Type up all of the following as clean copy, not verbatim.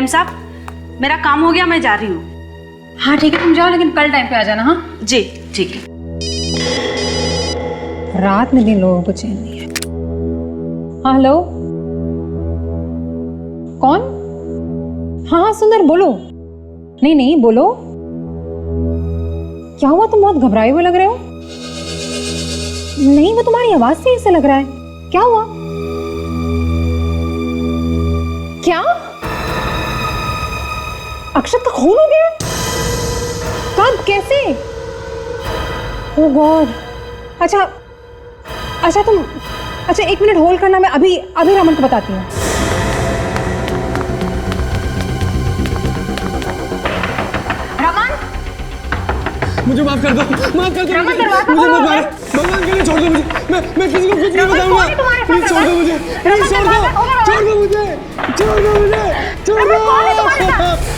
M साहब, मेरा काम हो गया, मैं जा रही हूँ। हाँ ठीक है, तुम जाओ, लेकिन कल टाइम पे आ जाना। हाँ जी ठीक है। रात में भी लोगों को चैन नहीं है। हाँ हेलो, कौन? हाँ हाँ सुंदर, बोलो। नहीं नहीं बोलो, क्या हुआ? तुम बहुत घबराए हुए लग रहे हो। नहीं, वो तुम्हारी आवाज से ऐसा लग रहा है। क्या हुआ? क्या अक्षत का खून हो गया? कब, कैसे? ओह गॉड। अच्छा अच्छा तुम, अच्छा 1 मिनट होल्ड करना, मैं अभी अभी रमन को बताती हूँ। रमन, मुझे माफ कर दो, माफ कर दो। रमन, दरवाजा मुझे खोलो। मत मारो, भगवान के लिए छोड़ दो मुझे। मैं किसी को कुछ नहीं बताऊंगा। प्लीज छोड़ दो मुझे, प्लीज छोड़ दो, छोड़ दो मुझे, छोड़ दो मुझे, छोड़ दो।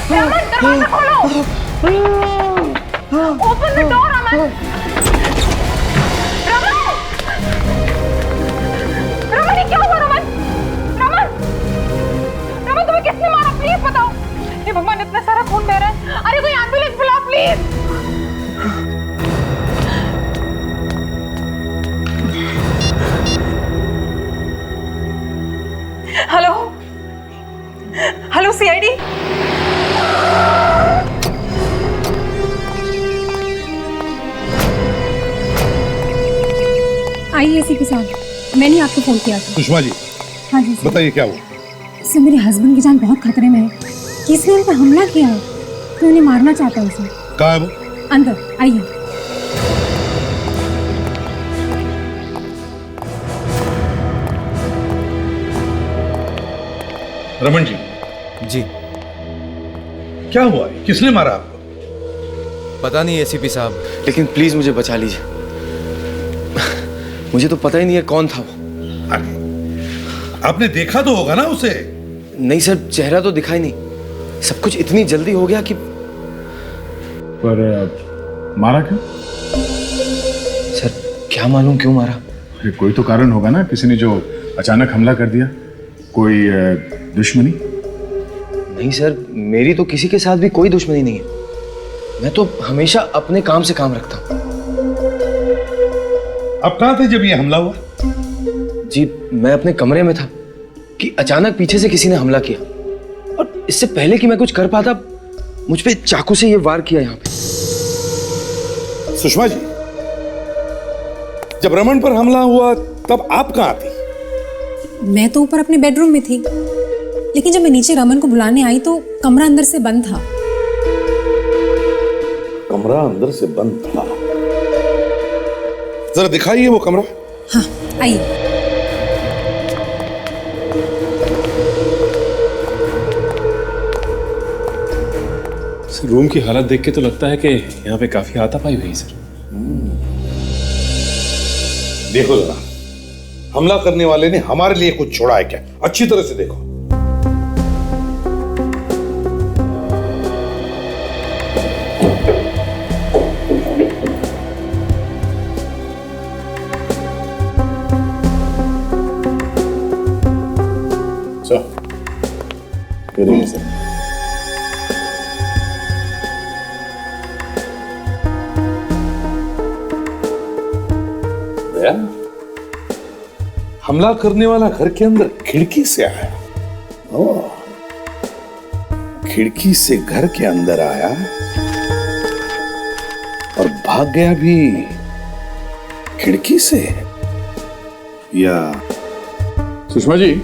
रमन दरवाजा खोलो। Open the door Raman. Raman, ये क्या हुआ? रमन, रमन, रमन तुम्हें किसने मारा? प्लीज बताओ। हे भगवान, इतना सारा खून बह रहा है। अरे कोई एम्बुलेंस बुलाओ प्लीज। Hello hello, CID. आइए एसीपी साहब, मैंने आपको फोन किया था। सुषमा जी, हाँ जी सर। बताइए क्या हुआ? सर मेरे हस्बैंड की जान बहुत खतरे में है। किसी ने उन पर हमला किया है, तो उन्हें मारना चाहता है सर। कहाँ है वो? अंदर आइए। रमन जी, जी क्या हुआ है? किसने मारा आपको? पता नहीं एसीपी साहब, लेकिन प्लीज मुझे बचा लीजिए। मुझे तो पता ही नहीं है कौन था वो। आपने देखा तो होगा ना उसे? नहीं सर, चेहरा तो दिखाई नहीं। सब कुछ इतनी जल्दी हो गया कि। पर मारा क्यों? सर क्या मालूम क्यों मारा। अरे कोई तो कारण होगा ना, किसी ने जो अचानक हमला कर दिया। कोई दुश्मनी? नहीं सर, मेरी तो किसी के साथ भी कोई दुश्मनी नहीं है। मैं तो हमेशा अपने काम से काम रखता हूँ। आप कहाँ थे जब ये हमला हुआ? जी मैं अपने कमरे में था कि अचानक पीछे से किसी ने हमला किया, और इससे पहले कि मैं कुछ कर पाता, मुझ पे चाकू से ये वार किया यहाँ पे। सुषमा जी, जब रमन पर हमला हुआ तब आप कहाँ थी? मैं तो ऊपर अपने बेडरूम में थी, लेकिन जब मैं नीचे रमन को बुलाने आई तो कमरा अंदर से बंद था। कमरा अंदर से बंद था? जरा दिखाइए वो कमरा। हाँ आइए। रूम की हालत देख के तो लगता है कि यहाँ पे काफी हाथापाई हुई सर। देखो जरा, हमला करने वाले ने हमारे लिए कुछ छोड़ा है क्या? अच्छी तरह से देखो। ये देखिए सर। हमला करने वाला घर के अंदर खिड़की से आया। ओह, खिड़की से घर के अंदर आया और भाग गया भी खिड़की से। या सुषमा जी,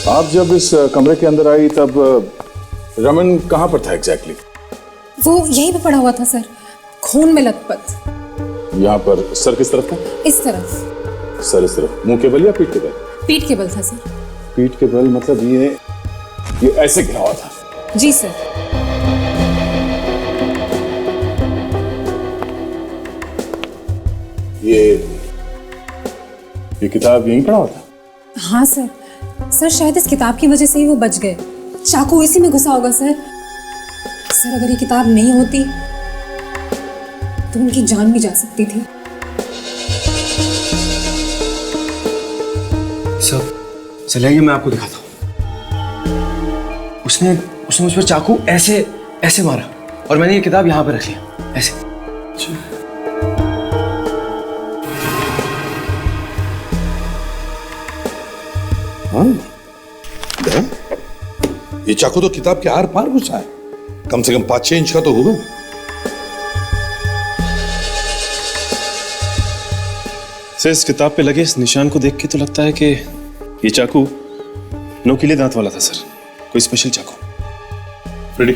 आप जब इस कमरे के अंदर आई तब रमन कहाँ पर था एग्जैक्टली? वो यहीं पे पड़ा हुआ था सर, खून में लथपथ। यहाँ पर सर किस तरफ था? इस तरफ। सर इस तरफ, मुंह के बल या पीठ के बल? पीठ के बल था सर। पीठ के बल मतलब ये ऐसे गिरा हुआ था? जी सर। ये किताब यहीं पड़ा हुआ था? हाँ सर। सर शायद इस किताब की वजह से ही वो बच गए। चाकू इसी में घुसा होगा सर। सर अगर ये किताब नहीं होती तो उनकी जान भी जा सकती थी। सब चलिए, मैं आपको दिखाता हूँ। उसने उसने मुझ पर चाकू ऐसे ऐसे मारा और मैंने ये किताब यहाँ पे रख लिया ऐसे। हाँ देख, ये चाकू तो किताब के आर पार घुसा है, कम से कम 5-6 इंच का तो होगा। सर इस किताब पे लगे इस निशान को देख के तो लगता है कि ये चाकू नोकीले दांत वाला था सर, कोई स्पेशल चाकू। रेडी,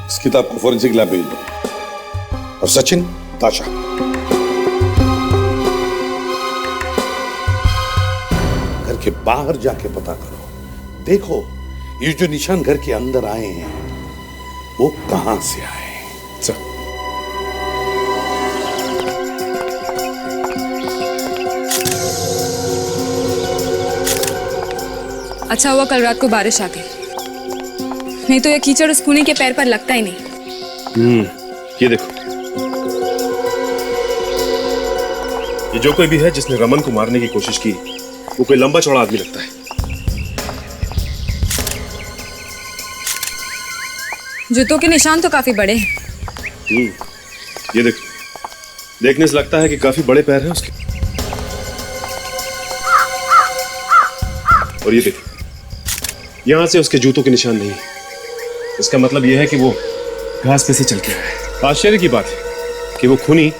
इस किताब को फॉरेंसिक लैब भेज दो। और सचिन, ताशा, घर के बाहर जाके पता करो, देखो ये जो निशान घर के अंदर आए हैं वो कहां से आए। सर अच्छा हुआ कल रात को बारिश आ गई, नहीं तो ये कीचड़ उस खूनी के पैर पर लगता ही नहीं। ये देखो, ये जो कोई भी है जिसने रमन को मारने की कोशिश की वो कोई लंबा चौड़ा आदमी लगता है। जूतों के निशान तो काफी बड़े हैं। ये देखो, देखने से लगता है कि काफी बड़े पैर हैं उसके। और ये देखो, यहां से उसके जूतों के निशान नहीं है, इसका मतलब यह है कि वो घास पे से चल के आया है। आश्चर्य की बात है कि वो खूनी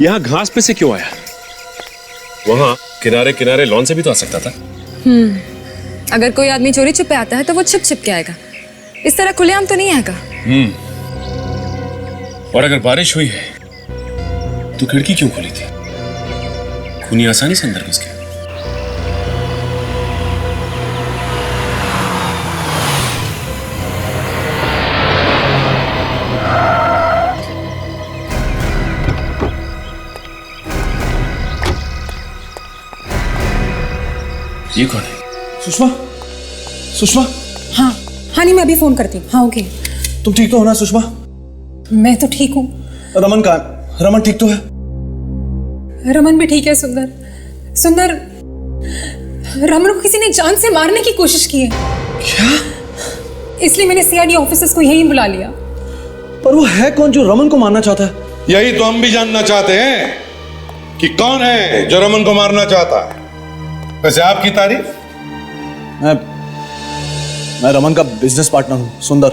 यहां घास पे से क्यों आया? वहां किनारे किनारे लॉन से भी तो आ सकता था। अगर कोई आदमी चोरी छुपे आता है तो वो छिप छिप के आएगा, इस तरह खुलेआम तो नहीं आएगा। और अगर बारिश हुई है तो खिड़की क्यों खुली थी? खूनी आसानी से अंदर घुस गया। ये कौन है? सुषमा, सुषमा, हाँ हाँ, नहीं मैं अभी फोन करती हूँ। हाँ ओके। तुम ठीक तो हो ना सुषमा? मैं तो ठीक हूँ। रमन कहाँ है? रमन ठीक तो है? रमन भी ठीक है। सुंदर, सुंदर, रमन को किसी ने जान से मारने की कोशिश की है। क्या? इसलिए मैंने सीआईडी ऑफिसर्स को यहीं बुला लिया। पर वो है कौन जो रमन को मारना चाहता है? यही तो हम भी जानना चाहते हैं कि कौन है जो रमन को मारना चाहता है। वैसे आपकी तारीफ? मैं रमन का बिजनेस पार्टनर हूं, सुंदर।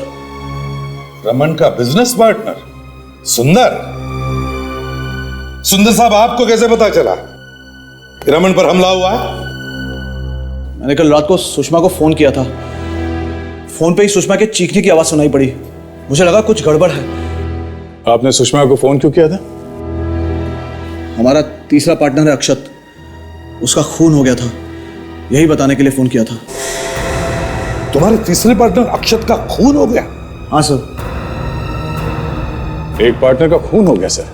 रमन का बिजनेस पार्टनर सुंदर? सुंदर साहब, आपको कैसे पता चला कि रमन पर हमला हुआ है? मैंने कल रात को सुषमा को फोन किया था। फोन पे ही सुषमा के चीखने की आवाज सुनाई पड़ी। मुझे लगा कुछ गड़बड़ है। आपने सुषमा को फोन क्यों किया था? हमारा तीसरा पार्टनर है अक्षत, उसका खून हो गया था, यही बताने के लिए फोन किया था। तुम्हारे तीसरे पार्टनर अक्षत का खून हो गया? हाँ सर। एक पार्टनर का खून हो गया सर,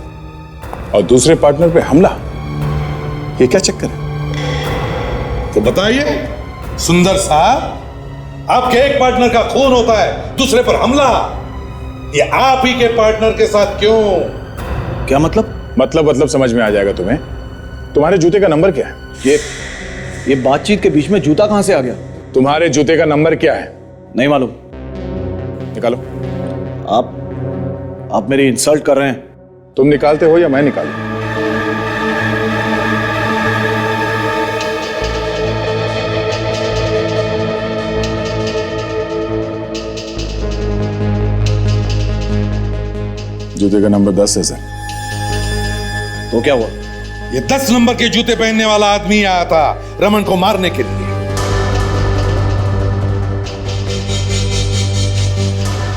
और दूसरे पार्टनर पे हमला। ये क्या चक्कर है? तो बताइए सुंदर साहब, आपके एक पार्टनर का खून होता है, दूसरे पर हमला, ये आप ही के पार्टनर के साथ क्यों? क्या मतलब? मतलब समझ में आ जाएगा तुम्हें। तुम्हारे जूते का नंबर क्या है? ये बातचीत के बीच में जूता कहां से आ गया? तुम्हारे जूते का नंबर क्या है? नहीं मालूम। निकालो। आप मेरी इंसल्ट कर रहे हैं। तुम निकालते हो या मैं निकालूं? जूते का नंबर 10 है सर। तो क्या हुआ? ये 10 नंबर के जूते पहनने वाला आदमी आया था रमन को मारने के लिए।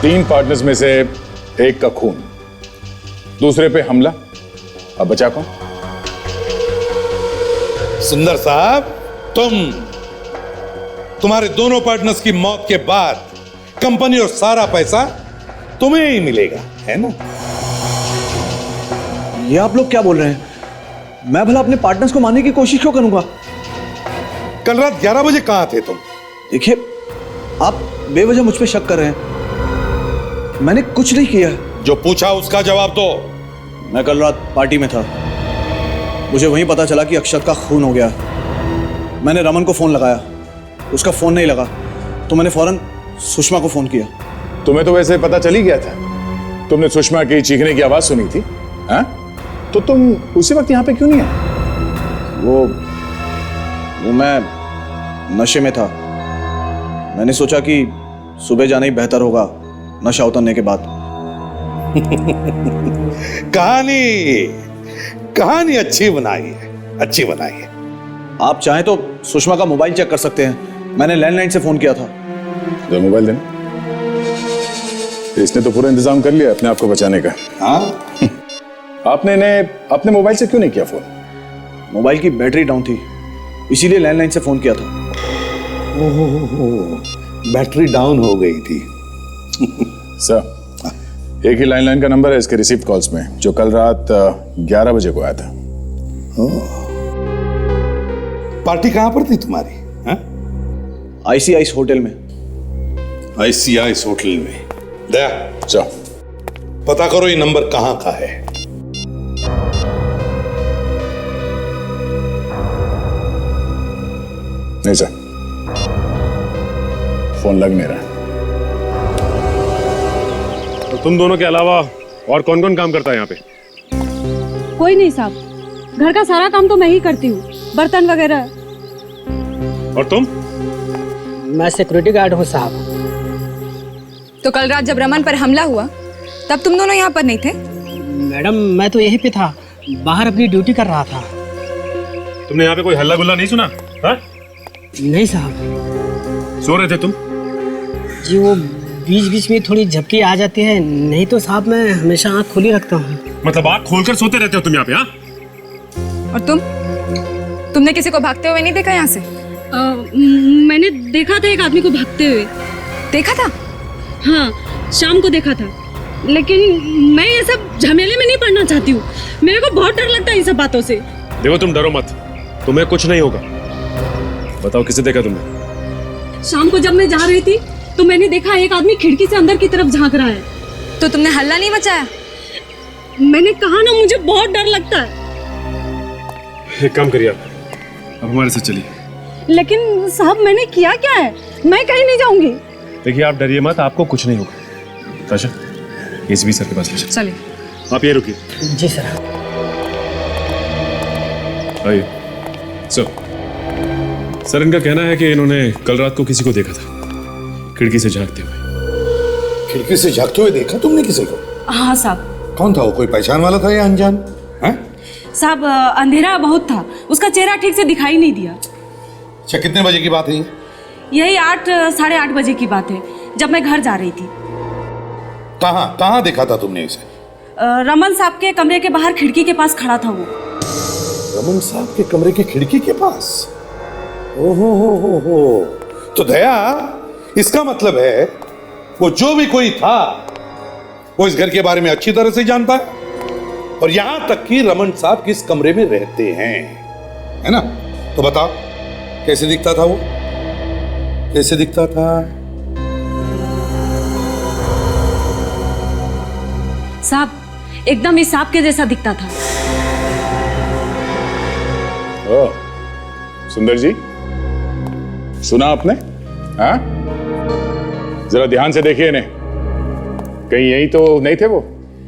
3 पार्टनर्स में से एक का खून, दूसरे पे हमला, अब बचा कौन? सुंदर साहब, तुम्हारे दोनों पार्टनर्स की मौत के बाद कंपनी और सारा पैसा तुम्हें ही मिलेगा, है ना? ये आप लोग क्या बोल रहे हैं? मैं भला अपने पार्टनर्स को मारने की कोशिश क्यों करूंगा? कल रात 11 बजे कहां थे तुम? देखिए, आप बेवजह मुझ पे शक कर रहे हैं। मैंने कुछ नहीं किया। जो पूछा उसका जवाब दो। मैं कल रात पार्टी में था, मुझे वहीं पता चला कि अक्षत का खून हो गया। मैंने रमन को फोन लगाया, उसका फोन नहीं लगा, तो मैंने फौरन सुषमा को फोन किया। तुम्हें तो वैसे पता चल ही गया था, तुमने सुषमा की चीखने की आवाज सुनी थी, हाँ? तो तुम उसी वक्त यहाँ पे क्यों नहीं आए? वो मैं नशे में था। मैंने सोचा कि सुबह जाना ही बेहतर होगा नशा उतरने के बाद। कहानी अच्छी बनाई है, अच्छी बनाई है। आप चाहें तो सुषमा का मोबाइल चेक कर सकते हैं, मैंने लैंडलाइन से फोन किया था। तो मोबाइल देना। इसने तो पूरा इंतजाम कर लिया अपने आप को बचाने का। हाँ आपने मोबाइल से क्यों नहीं किया फोन? मोबाइल की बैटरी डाउन थी, इसीलिए लैंडलाइन से फोन किया था। बैटरी डाउन हो गई थी। सर, एक ही लैंडलाइन का नंबर है इसके रिसीव्ड कॉल्स में, जो कल रात 11 बजे को आया था। पार्टी कहां पर थी तुम्हारी? ICIS होटल में। ICIS होटल में? दया, जाओ पता करो ये नंबर कहां का है। नहीं सर, फोन लग नहीं रहा। तो तुम दोनों के अलावा और कौन कौन काम करता है यहाँ पे? कोई नहीं साहब, घर का सारा काम तो मैं ही करती हूँ, बर्तन वगैरह। और तुम? मैं सिक्योरिटी गार्ड हूँ साहब। तो कल रात जब रमन पर हमला हुआ तब तुम दोनों यहाँ पर नहीं थे? मैडम मैं तो यहीं पे था, बाहर अपनी ड्यूटी कर रहा था। तुमने यहाँ पे कोई हल्ला गुल्ला नहीं सुना? हाँ? नहीं साहब। सो रहे थे तुम? जी वो बीच बीच में थोड़ी झपकी आ जाती है, नहीं तो साहब मैं हमेशा आँख खुली रखता हूँ। मतलब आँख खोलकर सोते रहते हो तुम यहाँ पे? हाँ? और तुमने किसी को भागते हुए नहीं देखा यहाँ से? मैंने देखा था एक आदमी को भागते हुए। देखा था? हाँ, शाम को देखा था, लेकिन मैं ये सब झमेले में नहीं पड़ना चाहती हूँ। मेरे को बहुत डर लगता है इन सब बातों से। देखो तुम डरो मत, तुम्हें कुछ नहीं होगा। बताओ किसे देखा तुमने? शाम को जब मैं जा रही थी तो मैंने देखा एक आदमी खिड़की से अंदर की तरफ झांक रहा है। तो तुमने हल्ला नहीं मचाया? मैंने कहा ना, मुझे बहुत डर लगता है। एक काम करिए आप, अब हमारे साथ चलिए। लेकिन साहब मैंने किया क्या है? मैं कहीं नहीं जाऊंगी। देखिए आप डरिए मत, आपको कुछ नहीं होगा। ताशा, एसीपी सर के पास ले चलो। चलिए। आप ये रुकिए। जी सर। आइए। सर इनका कहना है कि इन्होंने कल रात को किसी को देखा था खिड़की से झांकते हुए। खिड़की से झांकते हुए देखा तुमने किसी को? हाँ साहब। कौन था वो? कोई पहचान वाला था या अनजान? साहब अंधेरा बहुत था, उसका चेहरा ठीक से दिखाई नहीं दिया। अच्छा, कितने बजे की बात है? यही 8 साढ़े 8 बजे की बात है, जब मैं घर जा रही थी। कहाँ देखा था तुमने इसे? रमन साहब के कमरे के बाहर खिड़की के पास खड़ा था वो। रमन साहब के कमरे के खिड़की के पास? ओहो। तो दया, इसका मतलब है वो जो भी कोई था वो इस घर के बारे में अच्छी तरह से जानता है, और यहां तक कि रमन साहब किस कमरे में रहते हैं, है ना? तो बताओ कैसे दिखता था वो? कैसे दिखता था? साहब एकदम इस सांप के जैसा दिखता था। ओह, सुंदर जी, सुना आपने? हाँ? जरा ध्यान से देखिए इन्हें, कहीं यही तो नहीं थे वो?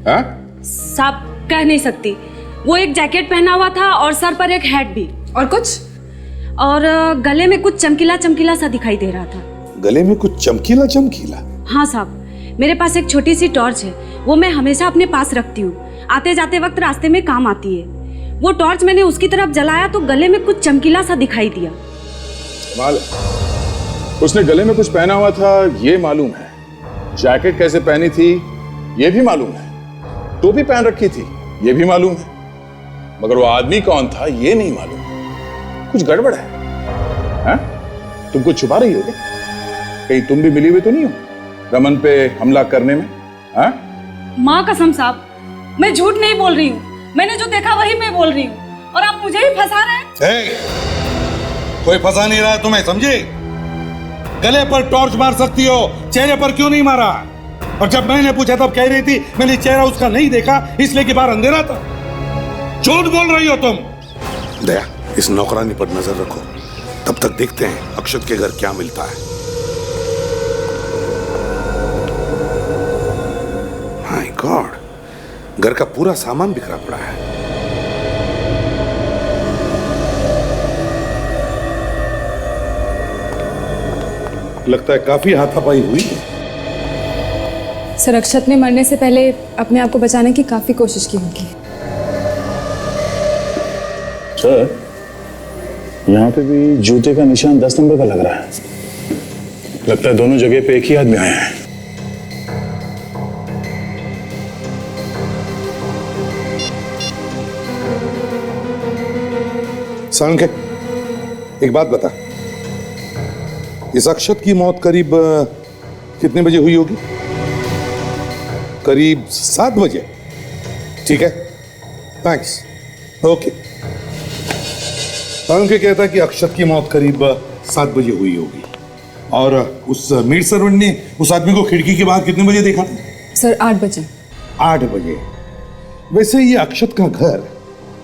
हाँ? साहब कह नहीं सकती, वो एक जैकेट पहना हुआ था और सर पर एक हैट भी। और कुछ? और गले में कुछ चमकीला चमकीला सा दिखाई दे रहा था। गले में कुछ चमकीला चमकीला? हाँ साहब, मेरे पास एक छोटी सी टॉर्च है, वो मैं हमेशा अपने पास रखती हूँ, आते जाते वक्त रास्ते में काम आती है। वो टॉर्च मैंने उसकी तरफ जलाया तो गले में कुछ चमकीला सा दिखाई दिया। कमाल, उसने गले में कुछ पहना हुआ था ये मालूम है, जैकेट कैसे पहनी थी ये भी मालूम है, टोपी पहन रखी थी ये भी मालूम है, मगर वो आदमी कौन था ये नहीं मालूम। कुछ गड़बड़ है, हाँ? तुम कुछ छुपा रही हो क्या? कहीं तुम भी मिली हुई तो नहीं हो रमन पे हमला करने में? हाँ? माँ कसम साहब, मैं झूठ नहीं बोल रही हूँ, मैंने जो देखा वही मैं बोल रही हूँ, और आप मुझे ही फंसा रहे हैं। कोई फंसा नहीं रहा है तुम्हें, समझे? गले पर टॉर्च मार सकती हो, चेहरे पर क्यों नहीं मारा? और जब मैंने पूछा तब कह रही थी मैंने चेहरा उसका नहीं देखा इसलिए कि बाहर अंधेरा था। झूठ बोल रही हो तुम। दया, इस नौकरानी पर नजर रखो, तब तक देखते हैं अक्षत के घर क्या मिलता है। घर का पूरा सामान बिखरा पड़ा है। लगता है काफी हाथापाई हुई है। सर, अक्षत ने मरने से पहले अपने आप को बचाने की काफी कोशिश की होगी। सर, यहाँ पे भी जूते का निशान 10 नंबर का लग रहा है। लगता है दोनों जगह पे एक ही आदमी आया है। सांके, एक बात बता, इस अक्षत की मौत करीब कितने बजे हुई होगी? करीब 7 बजे। ठीक है, थैंक्स, ओके। सांके कहता है कि अक्षत की मौत करीब 7 बजे हुई होगी, और उस मेड सर्वेंट ने उस आदमी को खिड़की के बाहर कितने बजे देखा था? सर, 8 बजे। 8 बजे। वैसे ये अक्षत का घर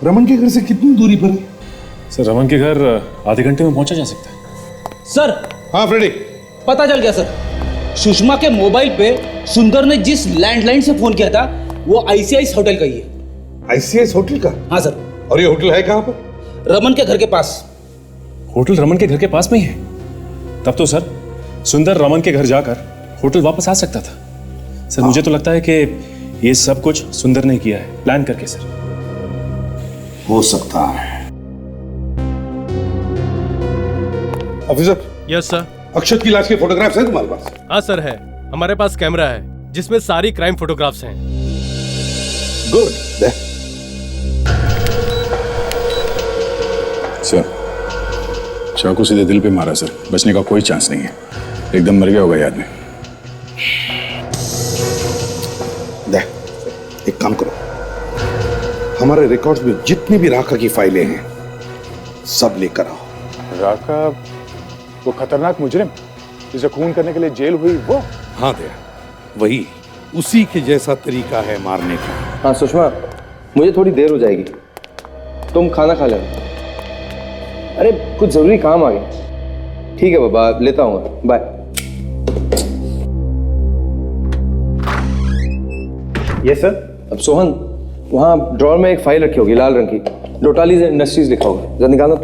रमन के घर से कितनी दूरी पर है? सर, रमन के घर आधे घंटे में पहुंचा जा सकता है। सर, हाँ फ्रेडी, पता चल गया सर। सुषमा के मोबाइल पे सुंदर ने जिस लैंडलाइन से फोन किया था वो आईसीआईस होटल का ही है। आईसीआईस होटल का? हाँ सर। और ये होटल है कहाँ पर? रमन के घर के पास। होटल रमन के घर के पास में ही है? तब तो सर सुंदर रमन के घर जाकर होटल वापस आ सकता था। सर, मुझे तो लगता है कि ये सब कुछ सुंदर ने किया है, प्लान करके। सर, हो सकता है। ऑफिसर। Yes sir. अक्षत की लाश के फोटोग्राफ्स हैं तुम्हारे पास? हाँ सर, है। हमारे पास कैमरा है जिसमें सारी क्राइम फोटोग्राफ्स हैं। गुड। सर, चाकू सीधे दिल पे मारा सर, बचने का कोई चांस नहीं है। एकदम मर गया होगा ये आदमी। एक काम करो, हमारे रिकॉर्ड्स में जितनी भी राका की फाइलें हैं सब लेकर आओ। राका, वो खतरनाक मुजरिम जिसे खून करने के लिए जेल हुई, वो? हाँ दया, वही, उसी के जैसा तरीका है मारने का। हाँ सुषमा, मुझे थोड़ी देर हो जाएगी, तुम खाना खा लेना। अरे कुछ जरूरी काम आ गया। ठीक है बाबा, लेता हूँ, बाय। Yes sir. अब सोहन, वहाँ ड्रॉर में एक फाइल रखी होगी लाल रंग की, डोटालीज इंडस्ट्रीज लिखा होगा, जरा निकालना।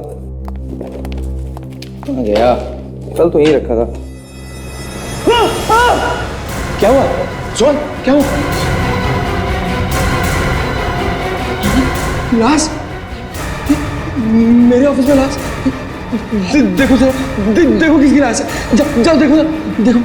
गया, कल तो यही रखा था। क्या हुआ सोहन, क्या हुआ? लाश मेरे ऑफिस में, लाश देखो सर, देखो किसकी लाश है। जाओ देखो सर, देखो।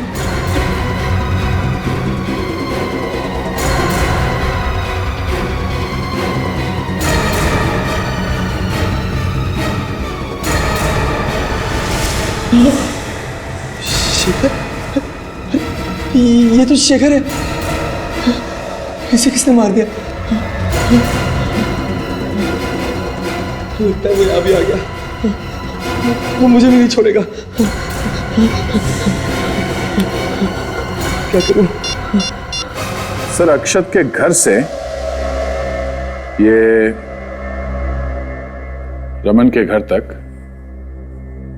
शेखर, ये तो शेखर है। इसे किसने मार दिया? लगता है वो अभी आ गया, वो मुझे भी नहीं छोड़ेगा। क्या करूं? सर, अक्षत के घर से ये रमन के घर तक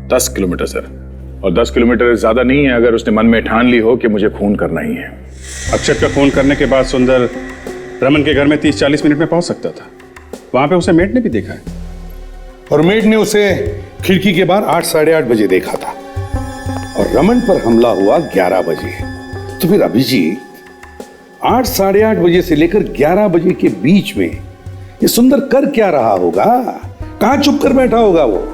10 किलोमीटर सर, और 10 किलोमीटर ज्यादा नहीं है अगर उसने मन में ठान ली हो कि मुझे खून करना ही है। अक्षत का खून करने के बाद सुंदर रमन के घर में 30-40 मिनट में पहुंच सकता था। वहां पे उसे मेड ने भी देखा है, और मेड ने उसे खिड़की के बाहर 8-8:30 बजे देखा था, और रमन पर हमला हुआ 11 बजे। तो फिर अभिजीत 8-8:30 बजे से लेकर 11 बजे के बीच में ये सुंदर कर क्या रहा होगा? कहां छुप कर बैठा होगा वो?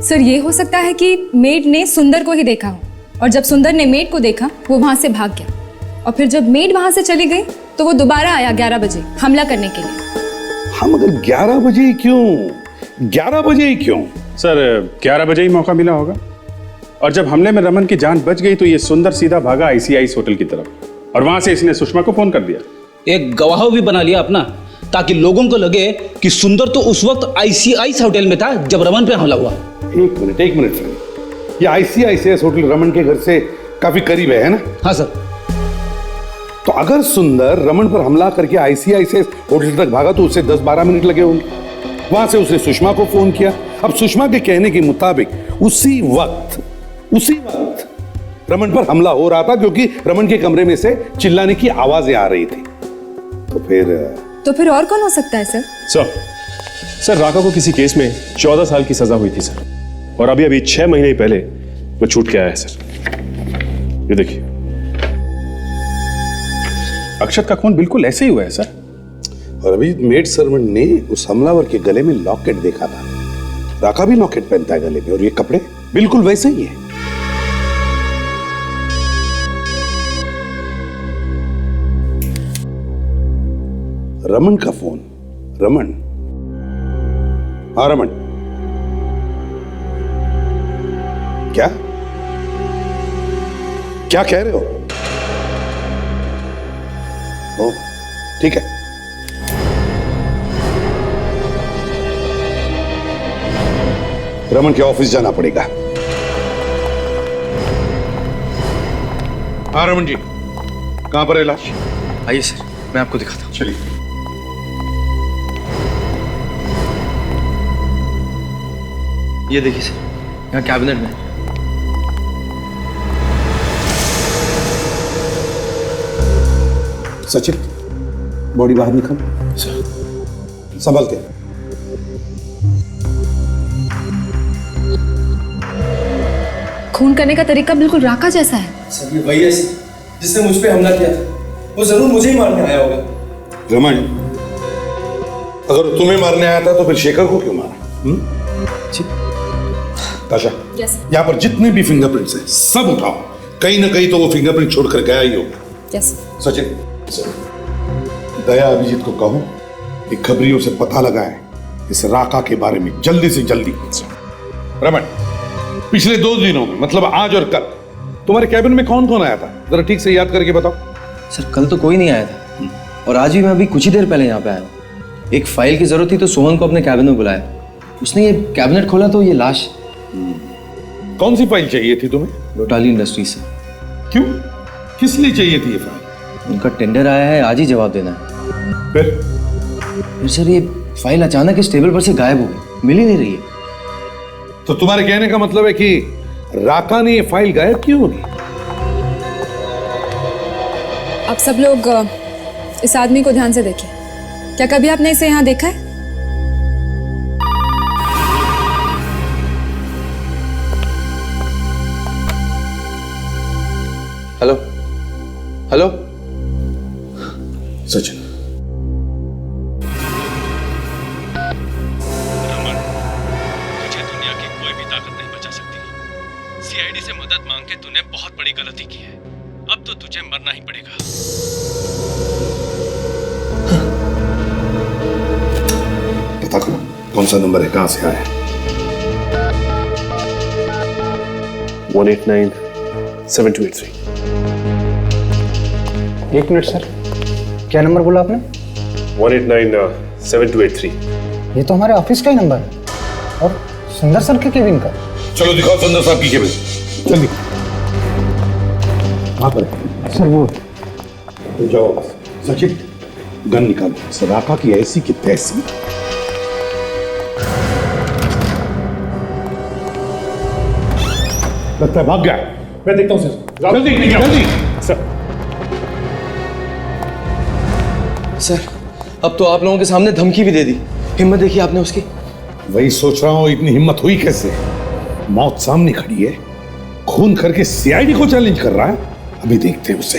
सर, ये हो सकता है कि मेड ने सुंदर को ही देखा हो, और जब सुंदर ने मेड को देखा वो वहां से भाग गया, और फिर जब मेड वहां से चली गई तो वो दोबारा आया 11 बजे हमला करने के लिए। हम अगर 11 बजे ही क्यों? 11 बजे ही क्यों? सर 11 बजे ही मौका मिला होगा, और जब हमले में रमन की जान बच गई तो ये सुंदर सीधा भागा आईसीआईस होटल की तरफ, और वहां से इसने सुषमा को फोन कर दिया। एक गवाह भी बना लिया अपना, ताकि लोगों को लगे कि सुंदर तो उस वक्त आईसीआईस होटल में था जब रमन पे हमला हुआ। एक मिनट फ्रेंड, ये आईसीआईसीएस होटल रमन के घर से काफी करीब है ना? हाँ सर। तो अगर सुंदर रमन पर हमला करके आईसीआईसीएस होटल तक भागा तो उसे 10-12 मिनट लगे होंगे। वहां से उसने सुषमा को फोन किया। अब सुषमा के कहने के मुताबिक उसी वक्त रमन पर हमला हो रहा था, क्योंकि रमन के कमरे में से चिल्लाने की आवाजें आ रही थी। तो फिर और कौन हो सकता है सर? सर राका को किसी केस में 14 साल की सजा हुई थी सर, और अभी 6 महीने पहले वो छूट के आया है सर। ये देखिए, अक्षत का खून बिल्कुल ऐसे ही हुआ है सर। और अभी मेड सर्वेंट ने उस हमलावर के गले में लॉकेट देखा था। राका भी लॉकेट पहनता है गले में, और ये कपड़े बिल्कुल वैसे ही है। रमन का फोन। रमन, हाँ रमन, क्या क्या कह रहे हो? ओ, ठीक है। रमन के ऑफिस जाना पड़ेगा। हाँ रमन जी, कहां पर है लाश? आइए सर, मैं आपको दिखाता हूँ। चलिए। ये देखिए सर, यहाँ कैबिनेट में। सचिन, बॉडी बाहर निकाल। संभल के। खून करने का तरीका बिल्कुल राका जैसा है। सर ये वही है जिसने मुझ पे हमला किया था। वो जरूर मुझे ही मारने आया होगा। रमन, अगर तुम्हें मारने आया था तो फिर शेखर को क्यों मारा? ताशा, यहाँ पर जितने भी फिंगरप्रिंट्स हैं सब उठाओ। कहीं ना कहीं तो वो फिंगरप्रिंट छोड़कर गया ही होगा। सचिन, दया अभिजीत को कहो कि खबरियों से पता लगाए इस राका के बारे में जल्दी से जल्दी। रमन, पिछले 2 दिनों में, मतलब आज और कल, तुम्हारे कैबिन में कौन कौन आया था? जरा ठीक से याद करके बताओ। सर कल तो कोई नहीं आया था, और आज भी मैं अभी कुछ ही देर पहले यहाँ पे आया हूँ। एक फाइल की जरूरत थी तो सोहन को अपने कैबिन में बुलाया। उसने ये कैबिनेट खोला तो ये लाश। कौन सी फाइल चाहिए थी तुम्हें? लोटाली इंडस्ट्रीज से। क्यों, किस लिए चाहिए थी ये फाइल? उनका टेंडर आया है, आज ही जवाब देना है। फिर सर ये फाइल अचानक इस टेबल पर से गायब हो गई, मिल ही नहीं रही है। तो तुम्हारे कहने का मतलब है कि राका ने ये फाइल गायब क्यों होगी? आप सब लोग इस आदमी को ध्यान से देखिए। क्या कभी आपने इसे यहाँ देखा है? हेलो हेलो सचिन, तुझे दुनिया की कोई भी ताकत नहीं बचा सकती। सीआईडी से मदद मांग के तूने बहुत बड़ी गलती की है। अब तो तुझे मरना ही पड़ेगा। पता करो कौन सा नंबर है, कहां से आया है। 1897283। 1 मिनट सर, क्या नंबर बोला आपने? 1897283। ये तो हमारे ऑफिस का ही नंबर है, और सुंदर सर के केबिन का। चलो दिखाओ सुंदर साहब की केबिन, जल्दी। वहां पर सर वो तो जाओ। सचिन, गन निकालो। राका की ऐसी की तैसी। लगता है भाग गया। मैं देखता हूं सर, जल्दी जल्दी। सर अब तो आप लोगों के सामने धमकी भी दे दी। हिम्मत देखी आपने उसकी। वही सोच रहा हूं, इतनी हिम्मत हुई कैसे? मौत सामने खड़ी है, खून करके सीआईडी को चैलेंज कर रहा है। अभी देखते हैं उसे।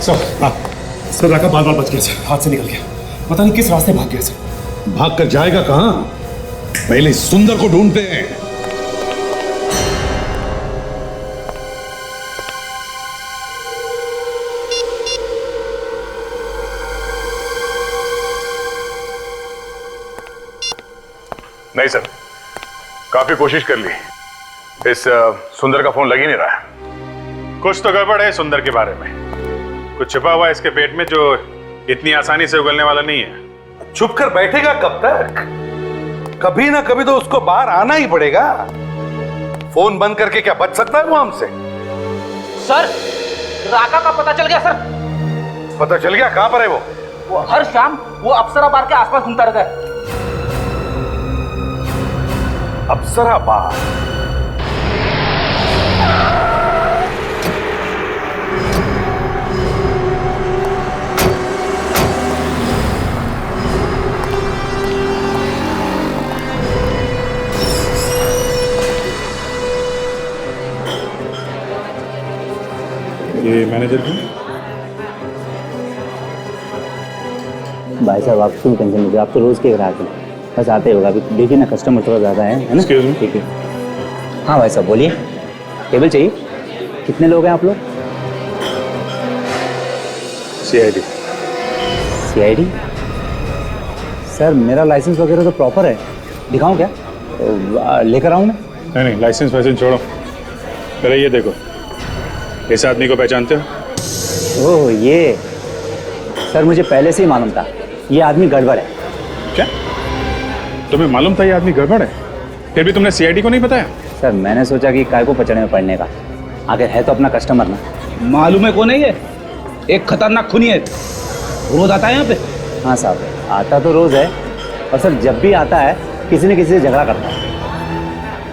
सर राका बार बच गया सर, हाथ से निकल गया। पता नहीं किस रास्ते भाग गया सर। भाग कर जाएगा कहां? पहले सुंदर को ढूंढते हैं। नहीं सर, काफी कोशिश कर ली, इस सुंदर का फोन लग ही नहीं रहा है। कुछ तो गड़बड़ है सुंदर के बारे में। कुछ छिपा हुआ है इसके पेट में जो इतनी आसानी से उगलने वाला नहीं है। छुप कर बैठेगा कब तक? कभी ना कभी तो उसको बाहर आना ही पड़ेगा। फोन बंद करके क्या बच सकता है वो हमसे? सर, राका का पता चल गया सर। पता चल गया? कहां पर है वो? वो हर शाम वो अप्सरा बार के आसपास घूमता रहता है। अप्सरा बार? ये मैनेजर की भाई साहब आप क्यों टेंशन लीजिए, आप तो रोज के ग्राहक हैं, बस आते होगा। अभी देखिए ना कस्टमर थोड़ा ज़्यादा है ना। ठीक है। हाँ भाई साहब बोलिए, टेबल चाहिए? कितने लोग हैं आप लोग? CID। CID? सर मेरा लाइसेंस वगैरह तो प्रॉपर है, दिखाऊं क्या? लेकर आऊं मैं? नहीं, लाइसेंस वाइसेंस छोड़ो, पहले ये देखो, इस आदमी को पहचानते हो? ओह ये, सर मुझे पहले से ही मालूम था ये आदमी गड़बड़ है। क्या तुम्हें मालूम था ये आदमी गड़बड़ है, फिर भी तुमने CID को नहीं बताया? सर मैंने सोचा कि काय को पचड़े में पड़ने का, आखिर है तो अपना कस्टमर ना। मालूम है कौन है ये? एक खतरनाक खूनी है, रोज आता है यहाँ पे? हाँ साहब आता तो रोज है, और सर जब भी आता है किसी न किसी से झगड़ा करता है।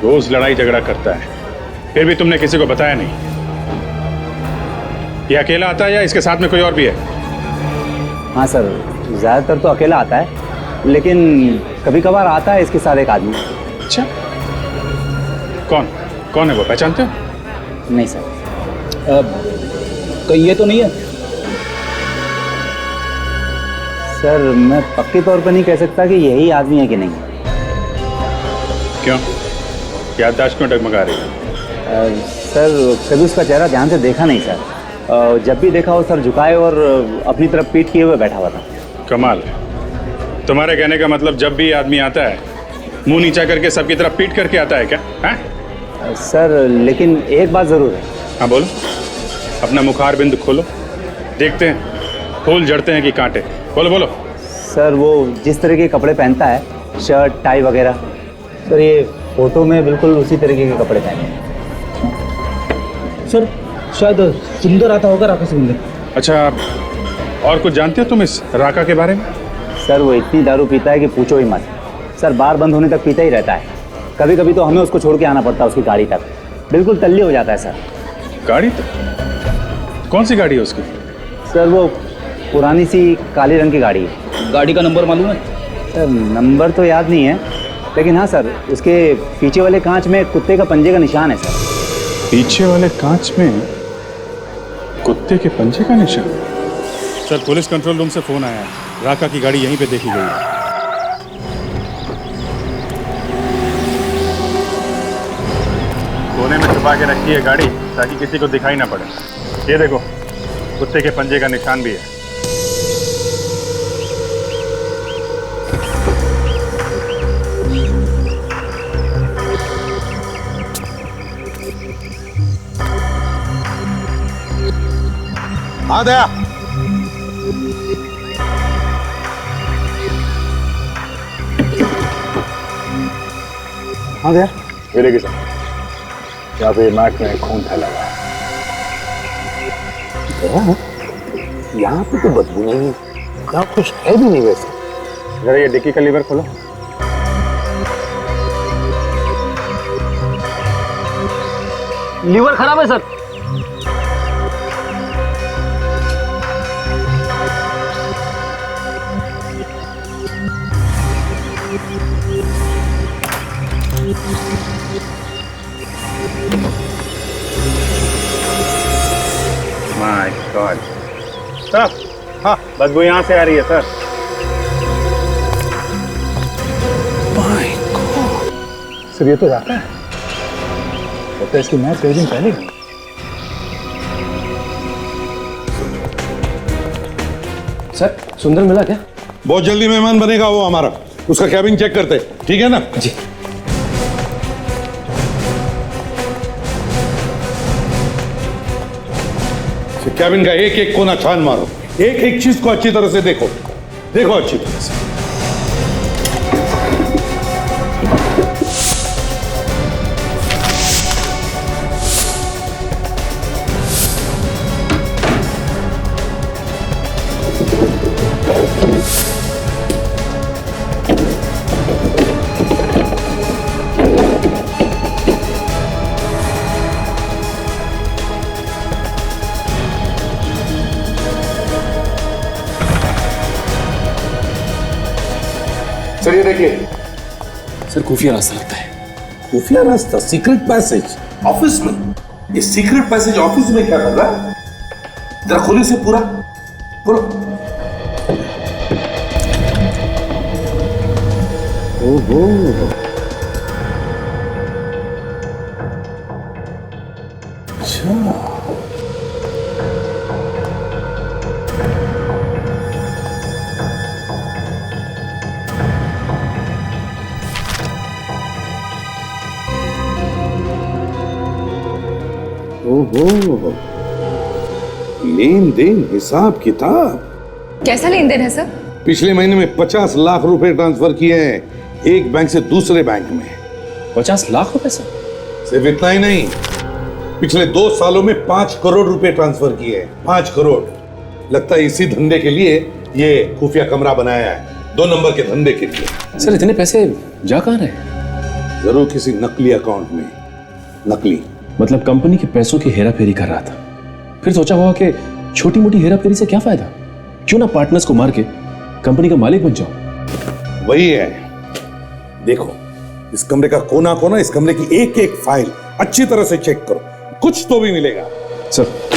रोज लड़ाई झगड़ा करता है, फिर भी तुमने किसी को बताया नहीं? ये अकेला आता है या इसके साथ में कोई और भी है? हाँ सर ज़्यादातर तो अकेला आता है, लेकिन कभी कभार आता है इसके साथ एक आदमी। अच्छा, कौन कौन है वो, पहचानते हो? नहीं सर। कहीं ये तो नहीं है? सर मैं पक्के तौर पर नहीं कह सकता कि यही आदमी है कि नहीं। क्यों, याददाश्त क्यों डगमगा रही है? सर कभी उसका चेहरा ध्यान से देखा नहीं सर, जब भी देखा वो सर झुकाए और अपनी तरफ पीठ किए हुए बैठा हुआ था। कमाल है, तुम्हारे कहने का मतलब जब भी आदमी आता है मुंह नीचा करके सबकी तरफ पीट करके आता है क्या? हाँ सर लेकिन एक बात जरूर है। हाँ बोलो, अपना मुखार बिंदु खोलो, देखते हैं फूल जड़ते हैं कि कांटे। बोलो बोलो। सर वो जिस तरह के कपड़े पहनता है, शर्ट टाई वगैरह, सर ये फोटो में बिल्कुल उसी तरीके के कपड़े पहने हैं। सर शायद सुंदर आता होगा, राका सुंदर। अच्छा, और कुछ जानते हो तुम इस राका के बारे में? सर वो इतनी दारू पीता है कि पूछो ही मत। सर बार बंद होने तक पीता ही रहता है, कभी कभी तो हमें उसको छोड़ के आना पड़ता है उसकी गाड़ी तक, बिल्कुल तल्ली हो जाता है सर। गाड़ी तक? कौन सी गाड़ी है उसकी? सर वो पुरानी सी काले रंग की गाड़ी है। गाड़ी का नंबर मालूम है? सर नंबर तो याद नहीं है, लेकिन हाँ सर उसके पीछे वाले कांच में कुत्ते का पंजे का निशान है सर। पीछे वाले कांच में कुत्ते के पंजे का निशान? सर पुलिस कंट्रोल रूम से फोन आया है, राका की गाड़ी यहीं पे देखी गई है। कोने में छुपा के रखी है गाड़ी ताकि किसी को दिखाई ना पड़े। ये देखो, कुत्ते के पंजे का निशान भी है। हाँ दया, हाँ दया, ये देखिए सर, यहाँ पे मैट में खून फैला हुआ है। यहाँ पे तो बदबू नहीं है, यहाँ कुछ है भी नहीं वैसे। जरा ये डिक्की का लीवर खोलो। लीवर खराब है सर। माय गॉड सर, हाँ बदबू यहाँ से आ रही है सर। माय गॉड, सर ये तो राका है, तो इसकी मैच कई दिन पहले हुई। सर सुंदर मिला क्या? बहुत जल्दी मेहमान बनेगा वो हमारा, उसका कैबिन चेक करते, ठीक है ना? जी। कैबिन का एक एक कोना छान मारो, एक एक चीज को अच्छी तरह से देखो, देखो अच्छी तरह से। सर ये देखिए। सर खुफिया रास्ता लगता है। खुफिया रास्ता? सीक्रेट पैसेज ऑफिस में? ये सीक्रेट पैसेज ऑफिस में क्या कर रहा है? जरा खोले से पूरा खोलो। ओहो, अच्छा, ओहो, लेन देन हिसाब किताब। कैसा लेन देन है सर? पिछले महीने में 50 लाख रुपए ट्रांसफर किए हैं एक बैंक से दूसरे बैंक में। 50 लाख रुपए सर? सिर्फ इतना ही नहीं, पिछले 2 सालों में 5 करोड़ रुपए ट्रांसफर किए हैं। 5 करोड़। लगता है इसी धंधे के लिए ये खुफिया कमरा बनाया है, 2 नंबर के धंधे के लिए। सर इतने पैसे जा कहां रहे? जरूर किसी नकली अकाउंट में। नकली मतलब कंपनी के पैसों की हेरा फेरी कर रहा था। फिर सोचा होगा कि छोटी मोटी हेरा फेरी से क्या फायदा, क्यों ना पार्टनर्स को मार के कंपनी का मालिक बन जाओ। वही है। देखो इस कमरे का कोना कोना, इस कमरे की एक एक फाइल अच्छी तरह से चेक करो, कुछ तो भी मिलेगा। सर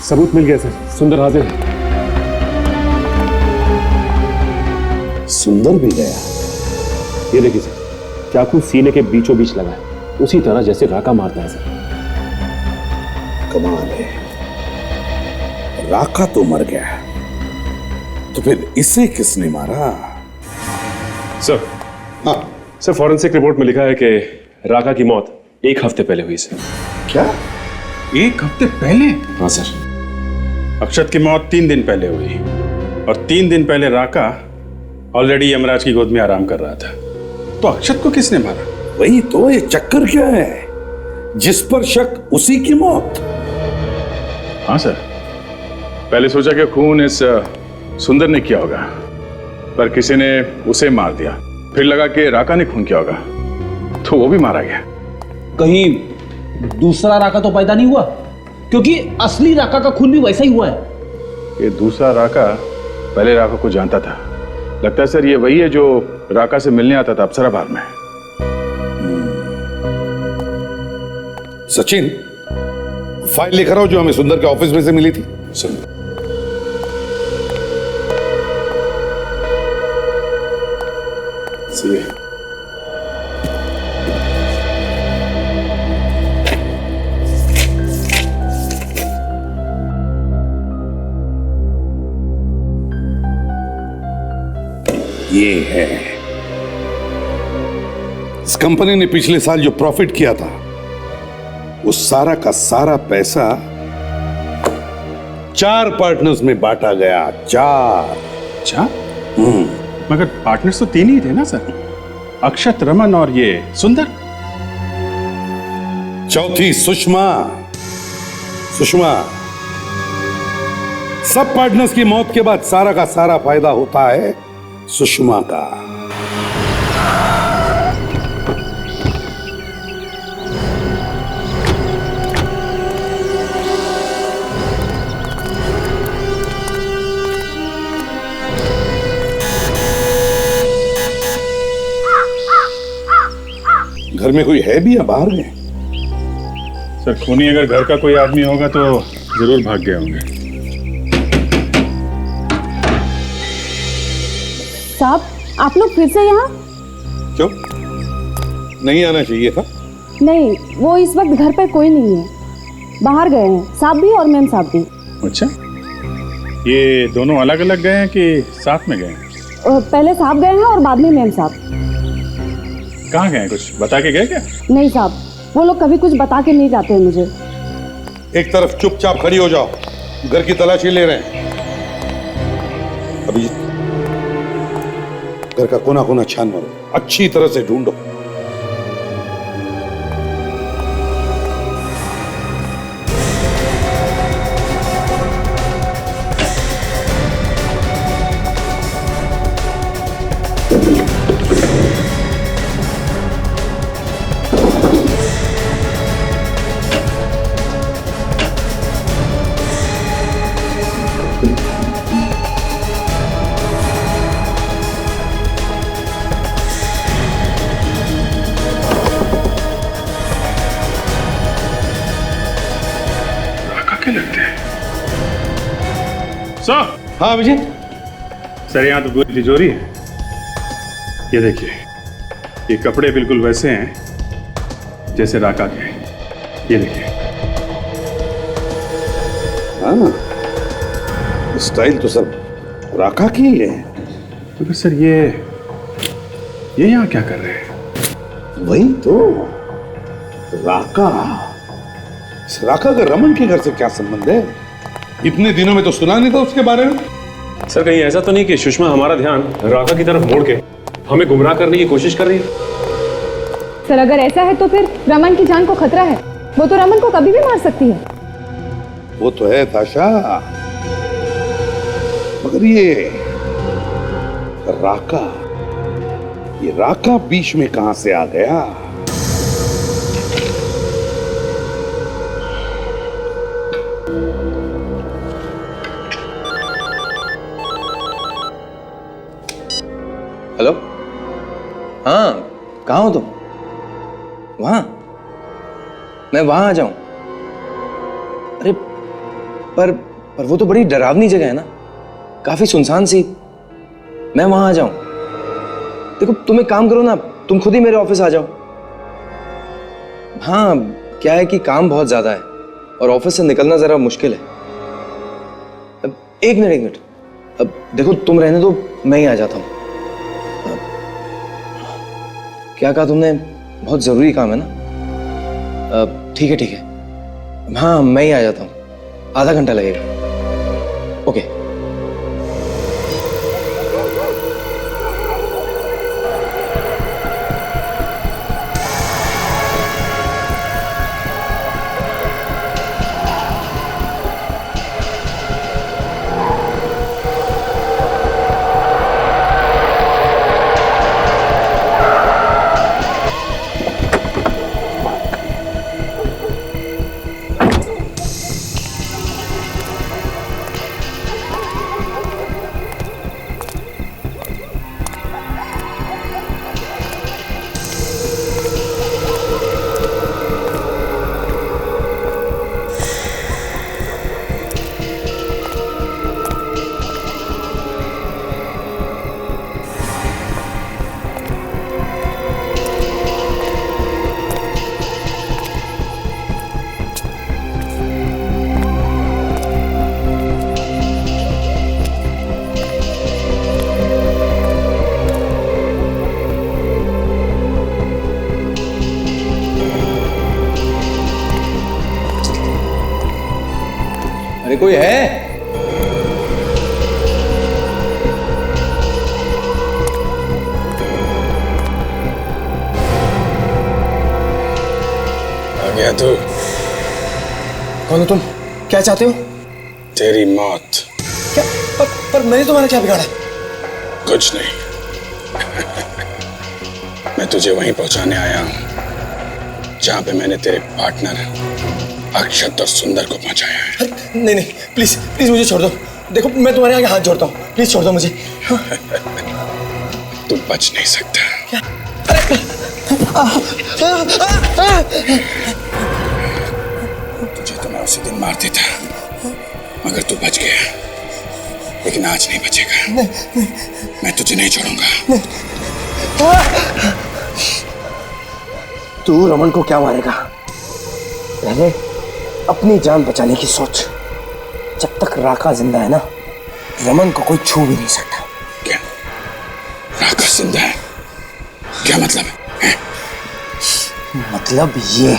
सबूत मिल गया सर, सुंदर हाजिर है। सुंदर भी गया। ये देखिए सर, चाकू सीने के बीचों बीच लगा है, उसी तरह जैसे राका मारता है सर। कमाल है, राका तो मर गया, तो फिर इसे किसने मारा? सर हाँ सर, फॉरेंसिक रिपोर्ट में लिखा है कि राका की मौत 1 हफ्ते पहले हुई सर। क्या? 1 हफ्ते पहले? हाँ सर। अक्षत की मौत 3 दिन पहले हुई और 3 दिन पहले राका ऑलरेडी यमराज की गोद में आराम कर रहा था। तो अक्षत को किसने मारा? वही तो, ये चक्कर क्या है? जिस पर शक उसी की मौत। हाँ सर, पहले सोचा कि खून इस सुंदर ने किया होगा, पर किसी ने उसे मार दिया। फिर लगा कि राका ने खून किया होगा, तो वो भी मारा गया। कहीं दूसरा राका तो पैदा नहीं हुआ? क्योंकि असली राका का खून भी वैसा ही हुआ है। ये दूसरा राका पहले राका को जानता था। लगता है सर ये वही है जो राका से मिलने आता था अप्सरा बार में। सचिन, फाइल लेकर आओ जो हमें सुंदर के ऑफिस में से मिली थी। सर ये है, इस कंपनी ने पिछले साल जो प्रॉफिट किया था वो सारा का सारा पैसा 4 पार्टनर्स में बांटा गया। 4। मगर पार्टनर्स तो 3 ही थे ना सर, अक्षत, रमन और ये सुंदर। चौथी सुषमा। सब पार्टनर्स की मौत के बाद सारा का सारा फायदा होता है सुषमा का। घर में कोई है भी या बाहर गए? सर खूनी अगर घर का कोई आदमी होगा तो जरूर भाग गए होंगे। साहब, आप लोग फिर से यहाँ? क्यों? नहीं आना चाहिए था? नहीं, वो इस वक्त घर पर कोई नहीं है, बाहर गए हैं, साहब भी और मैम साहब भी। अच्छा, ये दोनों अलग अलग गए हैं कि साथ में गए हैं? पहले साहब गए हैं और बाद में मैम साहब। कहाँ गए? कुछ बता के गए क्या? नहीं साहब, वो लोग कभी कुछ बता के नहीं जाते हैं मुझे। एक तरफ चुपचाप खड़ी हो जाओ, घर की तलाशी ले रहे हैं। अभिजीत, घर का कोना कोना छान मारो, अच्छी तरह से ढूंढो। अच्छे लगते हैं। सर। हाँ विजय। सर यहाँ तो पूरी तिजोरी है। ये देखिए, ये कपड़े बिल्कुल वैसे हैं जैसे राका के। ये देखिए। हाँ, स्टाइल तो सब राका की ही है। तो सर ये यहाँ क्या कर रहे हैं? वही तो, राका। इस राका का रमन के घर से क्या संबंध है? इतने दिनों में तो सुना नहीं था उसके बारे में। सर कहीं ऐसा तो नहीं कि सुषमा हमारा ध्यान राका की तरफ मोड़ के हमें गुमराह करने की कोशिश कर रही है? सर अगर ऐसा है तो फिर रमन की जान को खतरा है। वो तो रमन को कभी भी मार सकती है। वो तो है ताशा, मगर ये राका बीच में कहां से आ गया? हेलो। हाँ, कहाँ हो तुम? वहां? मैं वहां आ जाऊं? अरे पर वो तो बड़ी डरावनी जगह है ना, काफी सुनसान सी। मैं वहां आ जाऊं? देखो तुम एक काम करो ना, तुम खुद ही मेरे ऑफिस आ जाओ। हाँ, क्या है कि काम बहुत ज्यादा है और ऑफिस से निकलना जरा मुश्किल है। अब एक मिनट, अब देखो तुम रहने दो, मैं ही आ जाता हूं। क्या कहा तुमने? बहुत जरूरी काम है ना? ठीक है। हाँ, मैं ही आ जाता हूं, आधा घंटा लगेगा। ओके। अरे कोई है? आ गया तू? कौन हो तुम? क्या चाहते हो? तेरी मौत। क्या? पर मैंने तुम्हारा क्या बिगाड़ा? कुछ नहीं। मैं तुझे वहीं पहुंचाने आया हूं जहां पे मैंने तेरे पार्टनर अक्षत और सुंदर को पहुंचाया है। नहीं, प्लीज मुझे छोड़ दो। देखो मैं तुम्हारे आगे हाथ जोड़ता हूँ, प्लीज छोड़ दो मुझे। तू बच नहीं सकता। तुझे तो मैं उसी दिन मार देता, मगर तू बच गया। लेकिन आज नहीं बचेगा। मैं तुझे नहीं छोड़ूंगा। तू रमन को क्या मारेगा? पहले अपनी जान बचाने की सोच। जब तक राका जिंदा है ना, रमन को कोई छू भी नहीं सकता। क्या? राका जिंदा है? क्या मतलब है? मतलब ये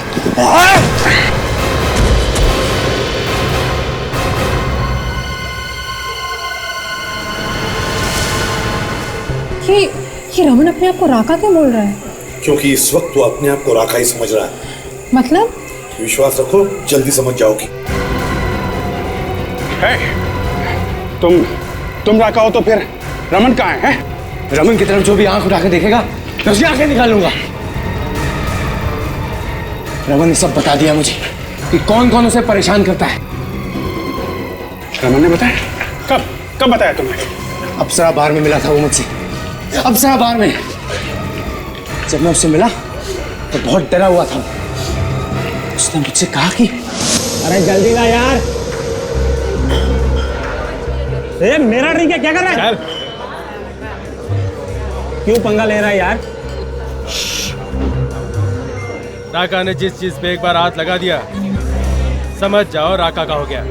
ये रमन अपने आप को राका क्यों बोल रहा है? क्योंकि इस वक्त वो अपने आप को राका ही समझ रहा है। मतलब? विश्वास रखो, जल्दी समझ जाओगी। तुम राका हो तो फिर रमन कहाँ है? रमन की तरफ जो भी आंख उठा के देखेगा, मैं उसकी आंखें निकाल लूंगा। रमन ने सब बता दिया मुझे कि कौन कौन उसे परेशान करता है। रमन ने बताया? कब बताया तुम्हें? अप्सरा बार में मिला था वो मुझसे। अप्सरा बार में जब मैं उससे मिला तो बहुत डरा हुआ था। उसने मुझसे कहा कि अरे जल्दी ला यार, मेरा ड्रिंक है, क्या कर रहा है? क्यों पंगा ले रहा है यार? राका ने जिस चीज पे एक बार हाथ लगा दिया, समझ जाओ राका का हो गया।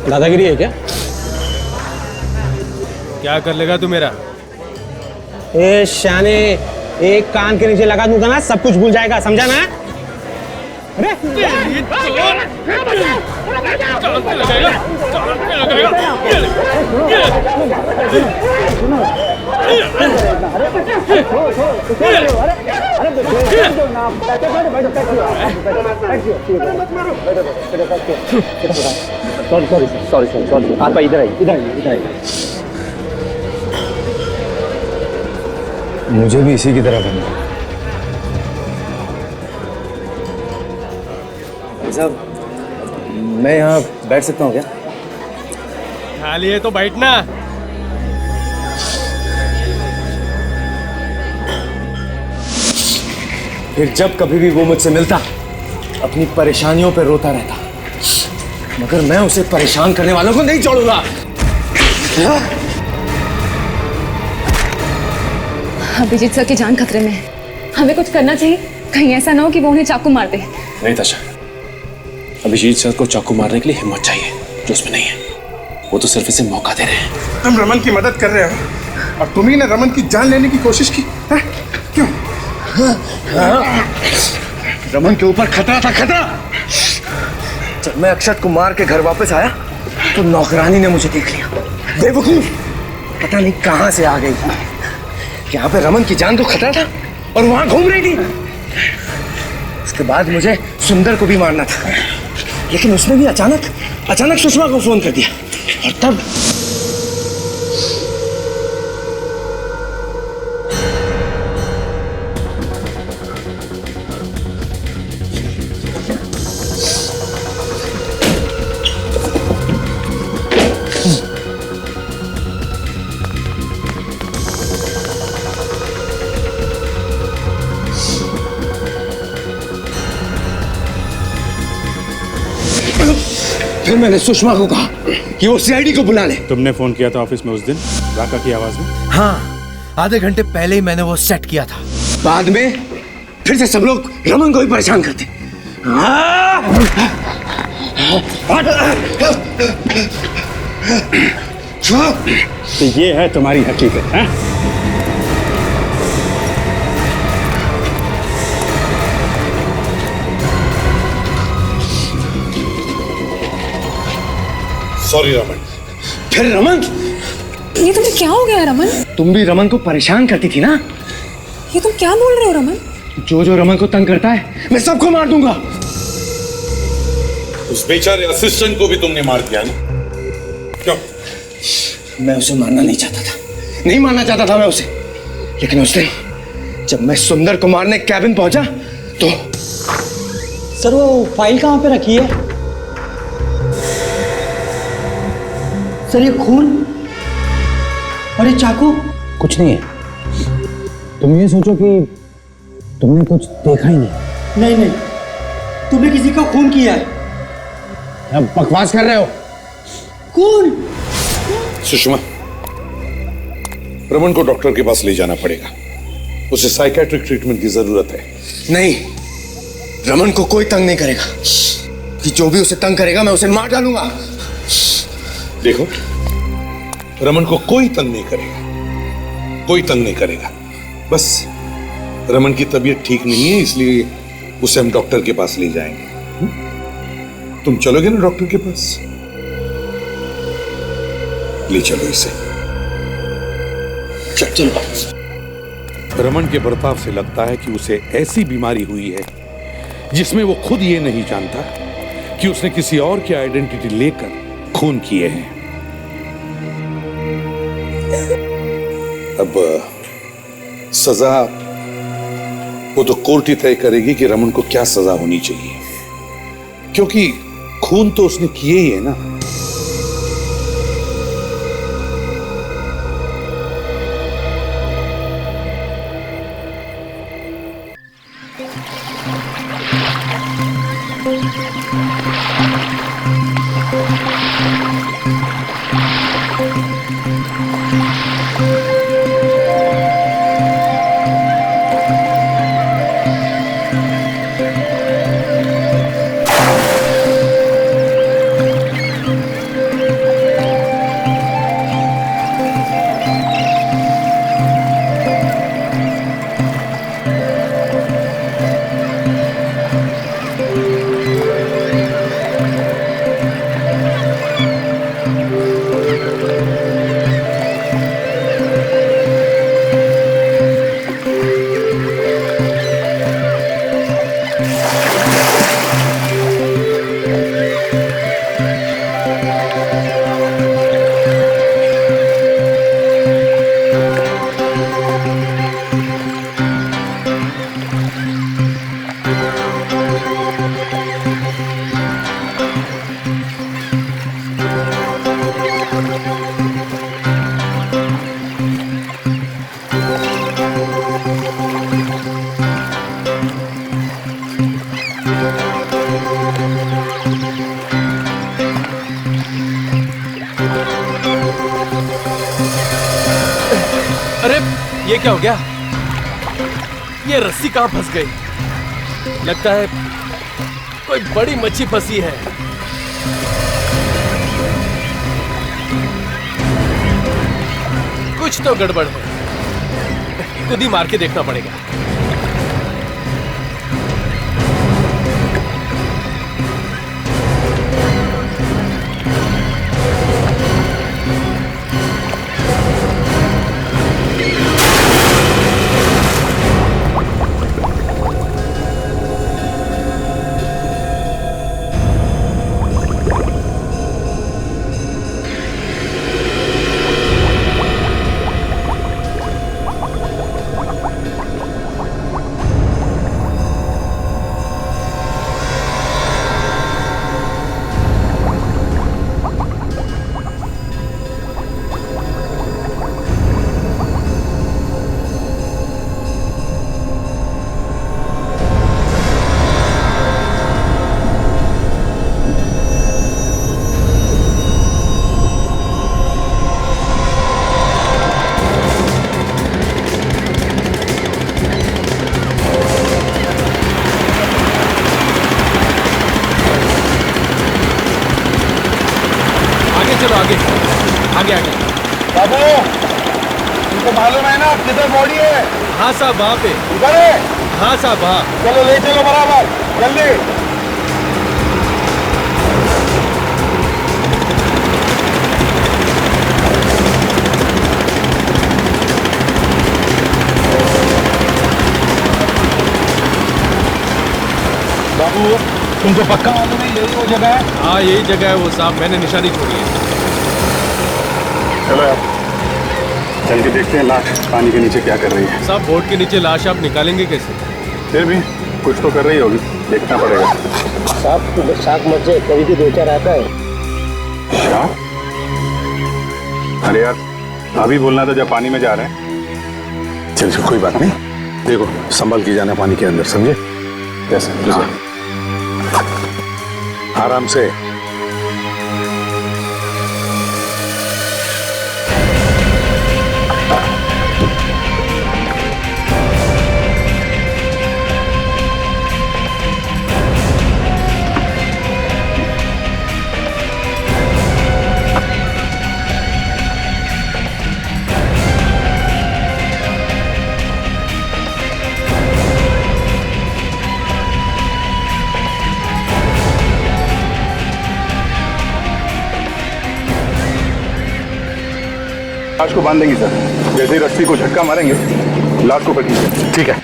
दादागिरी है क्या? क्या कर लेगा तू मेरा? ए शाने, एक कान के नीचे लगा दूंगा ना, सब कुछ भूल जाएगा, समझा ना? अरे सॉरी आप इधर आइए। मुझे भी इसी की तरह बनना है। भाई साहब, मैं यहाँ बैठ सकता हूँ क्या? खाली है तो बैठना। फिर जब कभी भी वो मुझसे मिलता, अपनी परेशानियों पर रोता रहता, मगर मैं उसे परेशान करने वालों को नहीं छोड़ूंगा। अभिजीत सर की जान खतरे में है, हमें कुछ करना चाहिए, कहीं ऐसा ना हो कि वो उन्हें चाकू मार दे। नहीं ताशा, अभिजीत सर को चाकू मारने के लिए हिम्मत चाहिए जो उसमें नहीं है। वो तो सिर्फ इसे मौका दे रहे हैं। हम रमन की मदद कर रहे हो और तुम्ही ने रमन की जान लेने की कोशिश की है? क्यों? रमन के ऊपर खतरा था, खतरा। जब मैं अक्षत को मार के घर वापस आया तो नौकरानी ने मुझे देख लिया। बेवकूफ, पता नहीं कहां से आ गई। यहाँ पे रमन की जान तो खतरा था और वहां घूम रही थी। उसके बाद मुझे सुंदर को भी मारना था, लेकिन उसने भी अचानक सुषमा को फोन कर दिया और तब मैंने सुषमा को कहा कि वो सीआईडी को बुला ले। तुमने फोन किया था ऑफिस में उस दिन राका की आवाज में? हाँ, आधे घंटे पहले ही मैंने वो सेट किया था। बाद में फिर से सब लोग रमन को ही परेशान करते। तो ये है तुम्हारी हकीकत है? सॉरी रमन। फिर रमन? ये तुम्हें क्या हो गया रमन? तुम भी रमन को परेशान करती थी ना? ये तुम क्या बोल रहे हो रमन? जो रमन को तंग करता है मैं सबको मार दूंगा। उस बेचारे असिस्टेंट को भी तुमने मार दिया ना? क्यों? मैं उसे मारना नहीं चाहता था, नहीं मारना चाहता था मैं उसे, लेकिन उस दिन जब मैं सुंदर को मारने कैबिन पहुंचा तो सर वो फाइल कहाँ पे रखी है? सर ये खून और ये चाकू? कुछ नहीं है। तुम ये सोचो कि तुमने कुछ देखा ही नहीं। नहीं, तुमने किसी का खून किया है। अब बकवास कर रहे हो। खून? सुषमा, रमन को डॉक्टर के पास ले जाना पड़ेगा, उसे साइकेट्रिक ट्रीटमेंट की जरूरत है। नहीं, रमन को कोई तंग नहीं करेगा, कि जो भी उसे तंग करेगा मैं उसे मार डालूंगा। देखो, रमन को कोई तंग नहीं करेगा, कोई तंग नहीं करेगा। बस रमन की तबीयत ठीक नहीं है, इसलिए उसे हम डॉक्टर के पास ले जाएंगे। तुम चलोगे ना डॉक्टर के पास? ले चलो इसे। चलो। रमन के बर्ताव से लगता है कि उसे ऐसी बीमारी हुई है जिसमें वो खुद ये नहीं जानता कि उसने किसी और की आइडेंटिटी लेकर खून किए हैं। अब सजा वो तो कोर्ट ही तय करेगी कि रमन को क्या सजा होनी चाहिए, क्योंकि खून तो उसने किए ही है ना। अरे ये क्या हो गया? ये रस्सी कहाँ फंस गई? लगता है कोई बड़ी मच्छी फंसी है। कुछ तो गड़बड़ है, खुद ही मार के देखना पड़ेगा। चलो आगे आगे आगे। बाबू, तुमको मालूम है ना किधर बॉडी है? हाँ साहब, वहाँ पे। उधर है? हाँ साहब, हाँ। चलो ले चलो बराबर, जल्दी। बाबू, तुमको पक्का मालूम है यही वो जगह है? हाँ यही जगह है वो साहब, मैंने निशानी छोड़ी है। चलो यार, चल के देखते हैं लाश पानी के नीचे क्या कर रही है। साहब बोट के नीचे लाश आप निकालेंगे कैसे? फिर भी कुछ तो कर रही होगी, देखना पड़ेगा। साहब शाक मत जाए, कभी भी 2-4 आता है। शाक? अरे यार अभी बोलना था जब पानी में जा रहे हैं। चल कोई बात नहीं, देखो संभल के जाना पानी के अंदर, समझे? कैसे? आराम से। लाश को बांध देंगे सर, जैसे ही रस्सी को झटका मारेंगे लाश को कटिए। ठीक है।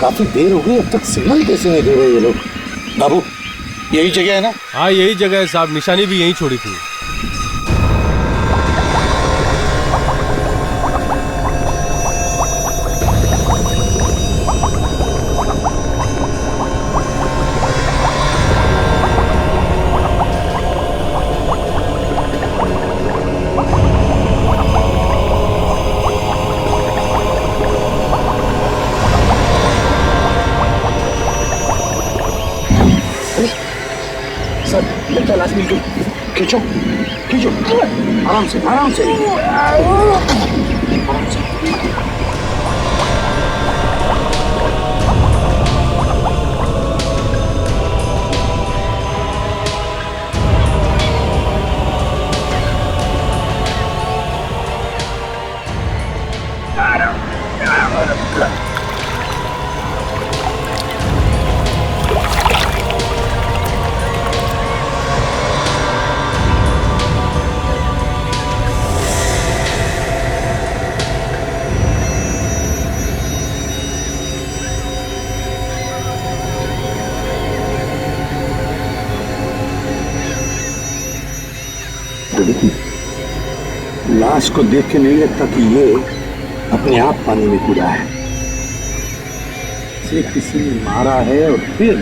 काफी देर हो गई, अब तक सिग्नल कैसे नहीं दे रहे ये लोग? बाबू, यही जगह है ना? हाँ यही जगह है साहब, निशानी भी यहीं छोड़ी थी। लगता लाश मिल गई। खींचो खींचो, आराम से आराम से आराम से। लाश को देख के नहीं लगता कि ये अपने आप पानी में कूदा है। इसे किसी ने मारा है और फिर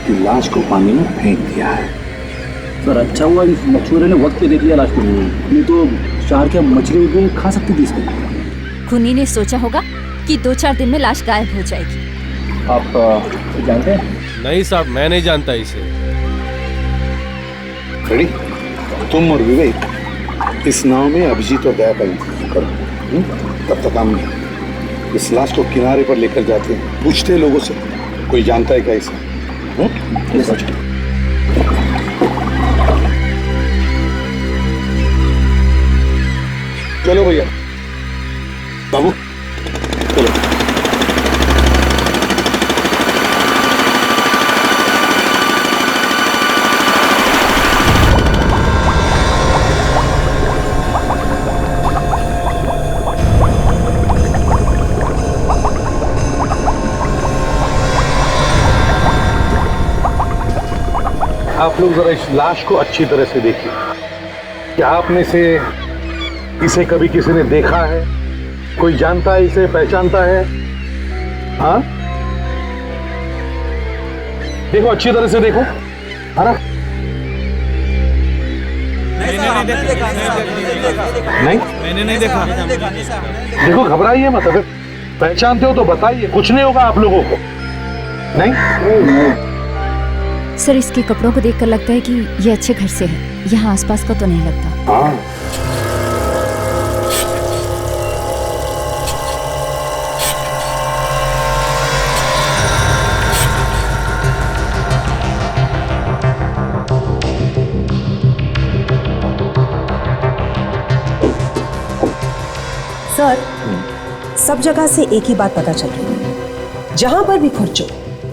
कि लाश को पानी में फेंक दिया है। सर अच्छा हुआ इस मछुआरे ने वक्त पे देख लिया लाश को, नहीं तो चार क्या मछली भी खा सकती थी इसको। खूनी ने सोचा होगा कि 2-4 दिन में लाश गायब हो जाएगी। आप जानते हैं? नहीं साहब, मैं नहीं जानता इसे। खड़ी, तुम और विवेक इस नाव में अभिजीत और दया का इंतजार करो। तब तक हम इस लाश को किनारे पर लेकर जाते हैं, पूछते हैं लोगों से कोई जानता है क्या इसे। चलो भैया, बाबू चलो। आप लोग जरा इस लाश को अच्छी तरह से देखिए। क्या आप में से इसे कभी किसी ने देखा है? कोई जानता है इसे, पहचानता है? हाँ, देखो अच्छी तरह से देखो, है ना? नहीं, मैंने नहीं देखा। देखो घबराइए मत, अगर पहचानते हो तो बताइए, कुछ नहीं होगा आप लोगों को। नहीं? सर इसके कपड़ों को देखकर लगता है कि ये अच्छे घर से है, यहाँ आसपास का तो नहीं लगता। हाँ। सर, सब जगह से एक ही बात पता चल रही है, जहां पर भी खुरचो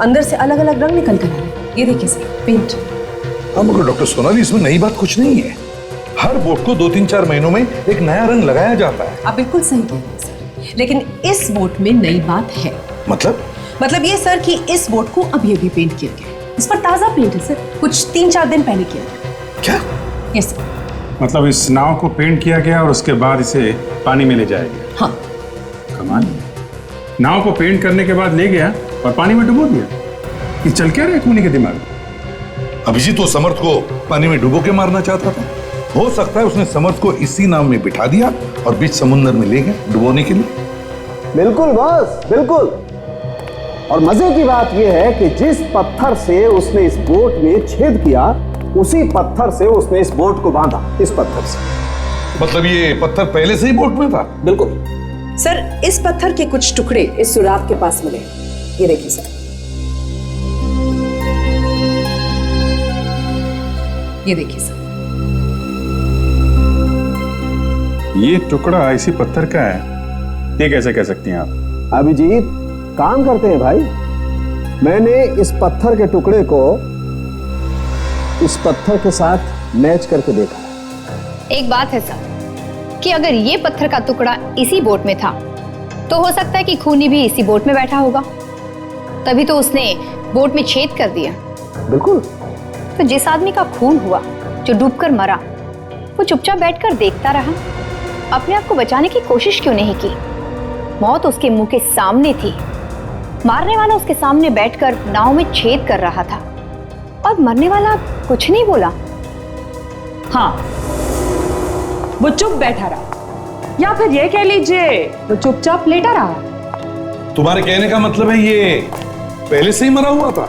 अंदर से अलग अलग रंग निकल कर आ रहे हैं। ये देखिए सर, पेंट। हाँ मगर डॉक्टर सोनाली, इसमें नई बात कुछ नहीं है। हर बोट को 2-3-4 महीनों में एक नया रंग लगाया जाता है। आप बिल्कुल सही कह रहे हैं सर, लेकिन इस बोट में नई बात है। मतलब ये सर कि इस बोट को अभी अभी पेंट किया गया है। इस पर ताजा पेंट है सर, कुछ 3-4 दिन पहले किया गया। क्या? Yes sir. मतलब इस नाव को पेंट किया गया और उसके बाद इसे पानी में ले जाया गया? हाँ। कमाल, नाव को पेंट करने के बाद ले गया और पानी में डुबो दिया। ये चल क्या रहा है खूनी के दिमाग में? अभिजीत तो समर्थ को पानी में डुबो के मारना चाहता था। हो सकता है उसने समर्थ को इसी नाव में बिठा दिया और बीच समुद्र में ले गया डुबोने के लिए। बिल्कुल बॉस, बिल्कुल। और मजे की बात यह है कि जिस पत्थर से उसने इस बोट में छेद किया, उसी पत्थर से उसने इस बोट को बांधा। इस पत्थर से। मतलब ये पत्थर पहले से ही बोट में था? बिल्कुल सर, इस पत्थर के कुछ टुकड़े इस सुराग के पास मिले। ये देखिए सर, ये देखिए सर। ये टुकड़ा इसी पत्थर का है, ये कैसे कह सकती हैं आप? अभिजीत काम करते हैं भाई। मैंने इस पत्थर के टुकड़े को इस पत्थर के साथ मैच करके देखा। एक बात है सर कि अगर ये पत्थर का टुकड़ा इसी बोट में था तो हो सकता है कि खूनी भी इसी बोट में बैठा होगा। तभी तो उसने बोट में छेद कर दिया। बिल्कुल। तो जिस आदमी का खून हुआ, जो डूबकर मरा, वो चुपचाप बैठकर देखता रहा, अपने आप को बचाने की कोशिश क्यों नहीं की? मौत उसके मुंह के सामने थी, मारने वाला उसके सामने बैठकर नाव में छेद कर रहा था और मरने वाला कुछ नहीं बोला। हाँ, वो चुप बैठा रहा, या फिर ये कह लीजिए वो चुपचाप लेटा रहा। तुम्हारे कहने का मतलब है ये पहले से ही मरा हुआ था?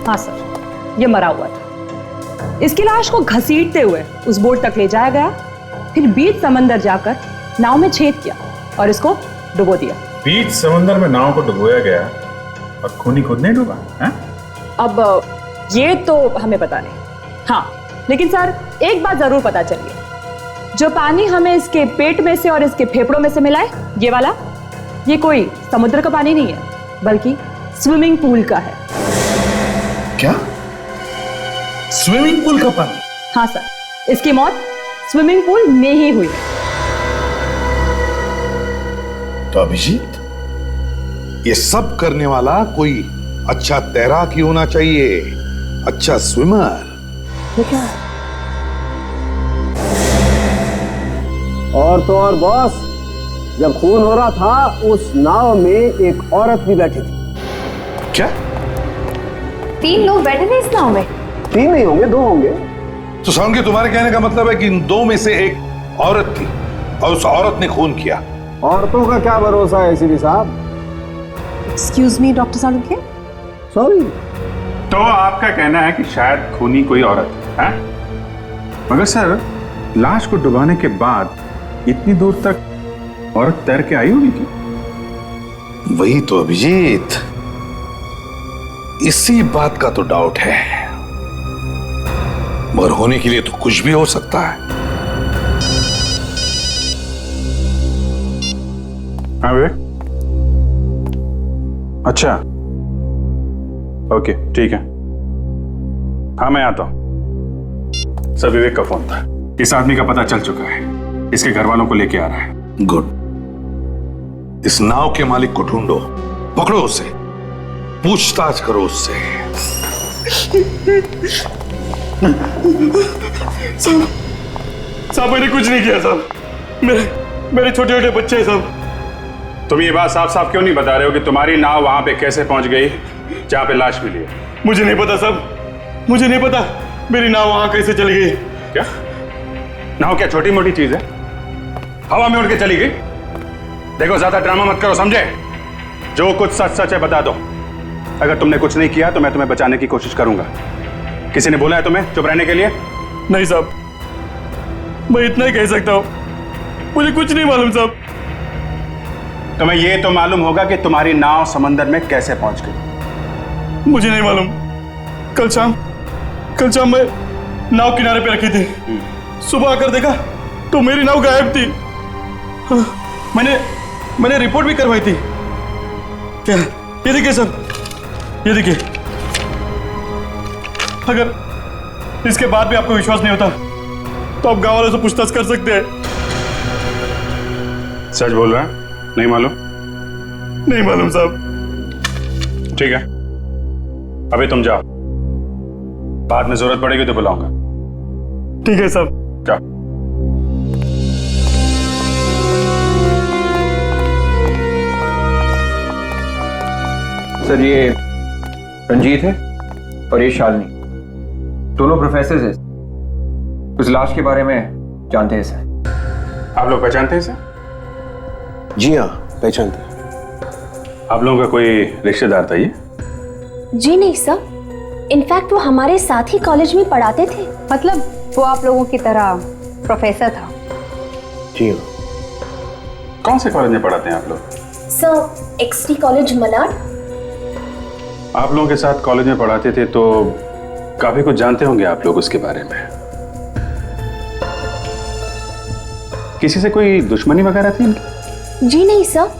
हाँ सर, ये मरा हुआ था। इसकी लाश को घसीटते हुए उस बोट तक ले जाया गया, फिर बीच समंदर जाकर नाव में छेद किया और इसको डुबो दिया। बीच समंदर में नाव को डुबोया गया और खूनी खुद नहीं डूबा है? अब ये तो हमें पता नहीं। हाँ, लेकिन सर एक बात जरूर पता चली है, जो पानी हमें इसके पेट में से और इसके फेफड़ों में से मिला है, ये वाला, ये कोई समुद्र का पानी नहीं है, बल्कि स्विमिंग पूल का है। क्या? स्विमिंग पूल का पानी? हाँ सर, इसकी मौत स्विमिंग पूल में ही हुई है। तो अभिजीत, ये सब करने वाला कोई अच्छा तैराक ही होना चाहिए, अच्छा स्विमर। क्या? और तो और बॉस, जब खून हो रहा था उस नाव में एक औरत भी बैठी थी। क्या? 3 लोग बैठे थे इस नाव में? 3 नहीं होंगे, 2 होंगे। तो साउंड के तुम्हारे कहने का मतलब है कि इन 2 में से एक औरत थी और उस औरत ने खून किया। औरतों का क्या भरोसा है एसीपी साहब? Excuse me doctor Salunkhe, sorry. तो आपका कहना है कि शायद खूनी कोई औरत है? मगर सर, लाश को डुबाने के बाद इतनी दूर तक औरत तैर के आई होगी क्या? वही तो अभिजीत, इसी बात का तो डाउट है, मगर होने के लिए तो कुछ भी हो सकता है। हाँ विवेक, अच्छा, ओके ठीक है, हाँ मैं आता हूं। सर, विवेक का फोन था, इस आदमी का पता चल चुका है, इसके घर वालों को लेके आ रहा है। गुड। इस नाव के मालिक को ढूंढो, पकड़ो उसे, पूछताछ करो उससे। साहब मैंने कुछ नहीं किया साहब, मेरे छोटे छोटे बच्चे हैं साहब। तुम ये बात साफ साफ क्यों नहीं बता रहे हो कि तुम्हारी नाव वहां पे कैसे पहुंच गई जहां पे लाश मिली है? मुझे नहीं पता साहब, मुझे नहीं पता मेरी नाव वहां कैसे चली गई। क्या नाव क्या छोटी मोटी चीज है, हवा में उड़ के चली गई? देखो ज्यादा ड्रामा मत करो, समझे? जो कुछ सच सच है बता दो। अगर तुमने कुछ नहीं किया तो मैं तुम्हें बचाने की कोशिश करूंगा। किसी ने बोला है तुम्हें चुप रहने के लिए? नहीं साहब, मैं इतना ही कह सकता हूं, मुझे कुछ नहीं मालूम साहब। तुम्हें यह तो मालूम होगा कि तुम्हारी नाव समंदर में कैसे पहुंच गई? मुझे नहीं मालूम। कल शाम मैं नाव किनारे पे रखी थी, सुबह आकर देखा तो मेरी नाव गायब थी। मैंने रिपोर्ट भी करवाई थी। क्या? ये देखिए सर, ये देखिए। अगर इसके बाद भी आपको विश्वास नहीं होता तो आप गांव वालों से पूछताछ कर सकते हैं। सच बोल रहा है? नहीं मालूम? नहीं मालूम साहब। ठीक है, अभी तुम जाओ, बाद में जरूरत पड़ेगी तो बुलाऊंगा। ठीक है साहब, जाओ। सर, ये रंजीत है और ये शालिनी, दोनों प्रोफेसर हैं। उस लाश के बारे में जानते हैं सर। आप लोग पहचानते हैं सर? जी हाँ, पहचानते हैं। आप लोगों का कोई रिश्तेदार था ये? जी नहीं सर, इनफैक्ट वो हमारे साथ ही कॉलेज में पढ़ाते थे। मतलब वो आप लोगों की तरह प्रोफेसर था। जी हाँ। कौन से कॉलेज में पढ़ाते हैं आप लोग? सर, एक्सटी कॉलेज मलाड। आप लोगों के साथ कॉलेज में पढ़ाते थे तो काफी कुछ जानते होंगे आप लोग उसके बारे में। किसी से कोई दुश्मनी वगैरह थी इनकी? जी नहीं सर,